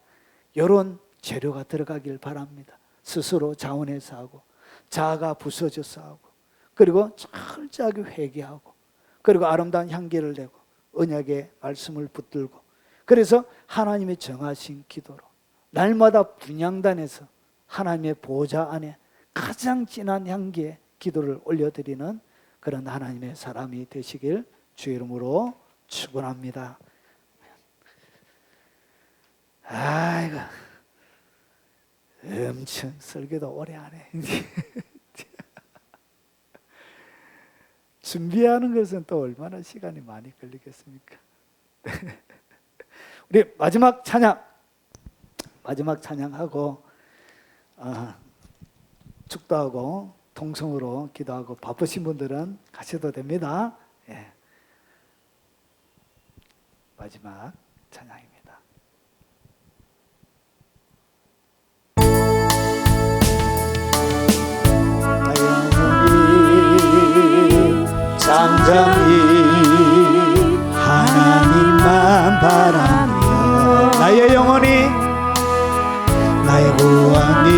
이런 재료가 들어가길 바랍니다. 스스로 자원해서 하고 자아가 부서져서 하고, 그리고 철저하게 회개하고, 그리고 아름다운 향기를 내고 언약의 말씀을 붙들고, 그래서 하나님이 정하신 기도로 날마다 분향단에서 하나님의 보좌 안에 가장 진한 향기의 기도를 올려드리는 그런 하나님의 사람이 되시길 주의 이름으로 축원합니다. 아이고, 엄청 설교도 오래 하네. 준비하는 것은 또 얼마나 시간이 많이 걸리겠습니까? 우리 마지막 찬양하고 축도하고 통성으로 기도하고 바쁘신 분들은 가셔도 됩니다. 예. 마지막 찬양입니다. 잠잠히 하나님만 바라며 나의 영혼이 나의 구원이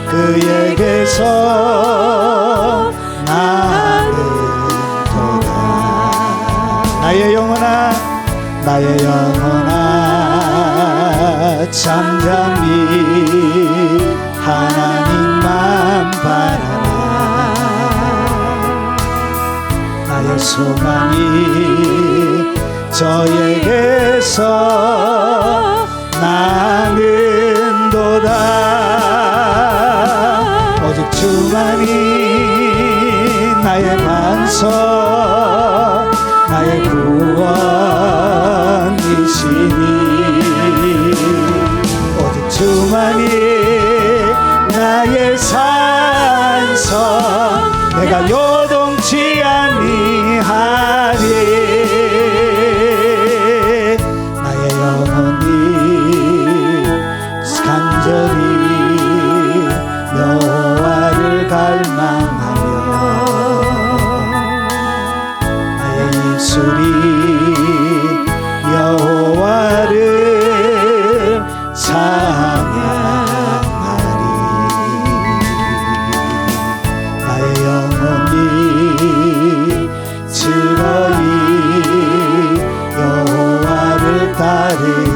그에게서 나를 도다. 나의 영혼아 잠잠히 하나님만 바라라. 나의 소망이 저에게서 나는도다. 오직 주만이 나의 반석 나의 구원이시니 오직 주만이 나의 산성 내가 요동치 아니하리. 나의 영혼이 간절히 여호와를 갈망하며 나의 입술이 여호와를 찬양하리. 나의 영혼이 즐거이 여호와를 따르리.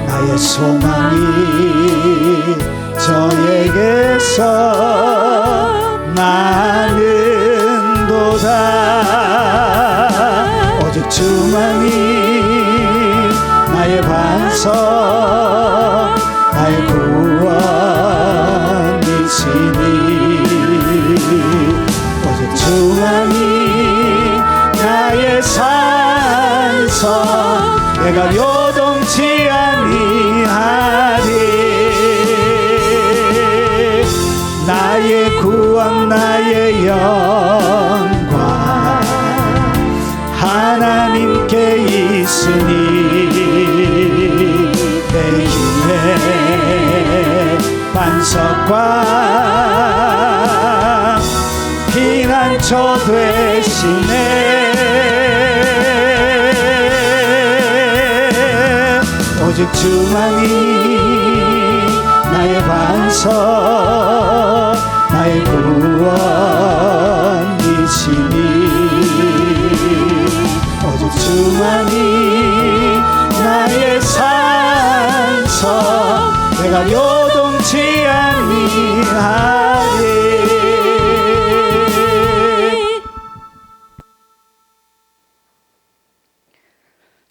나의 소망이 저에게서 나는도다. 오직 주만이 나의 반석 나의 구원이시니 오직 주만이 나의 산성 내가 요동치 아니하리. 나의 구원 나의 영광 하나님께 있으니 내 힘의 반석과 피난처 되시네. 오직 주만이 나의 반석 나의 구원이시니 오직 주만이 나의 산성 내가 요동치 아니하리.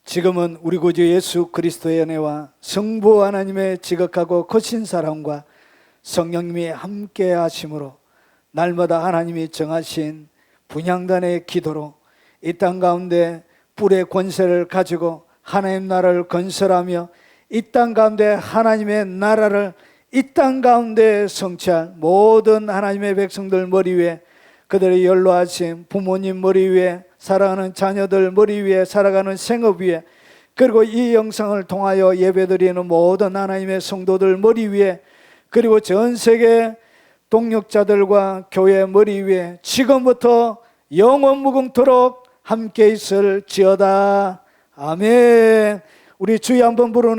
지금은 우리 구주 예수 그리스도의 은혜와 성부 하나님의 지극하고 크신 사랑과 성령님이 함께 하심으로 날마다 하나님이 정하신 분향단의 기도로 이 땅 가운데 뿔의 권세를 가지고 하나님 나라를 건설하며 이 땅 가운데 하나님의 나라를 이 땅 가운데 성취할 모든 하나님의 백성들 머리 위에, 그들의 연로하신 부모님 머리 위에, 사랑하는 자녀들 머리 위에, 살아가는 생업 위에, 그리고 이 영상을 통하여 예배드리는 모든 하나님의 성도들 머리 위에, 그리고 전 세계 동역자들과 교회 머리 위에 지금부터 영원 무궁토록 함께 있을지어다. 아멘. 우리 주여 한번 부르는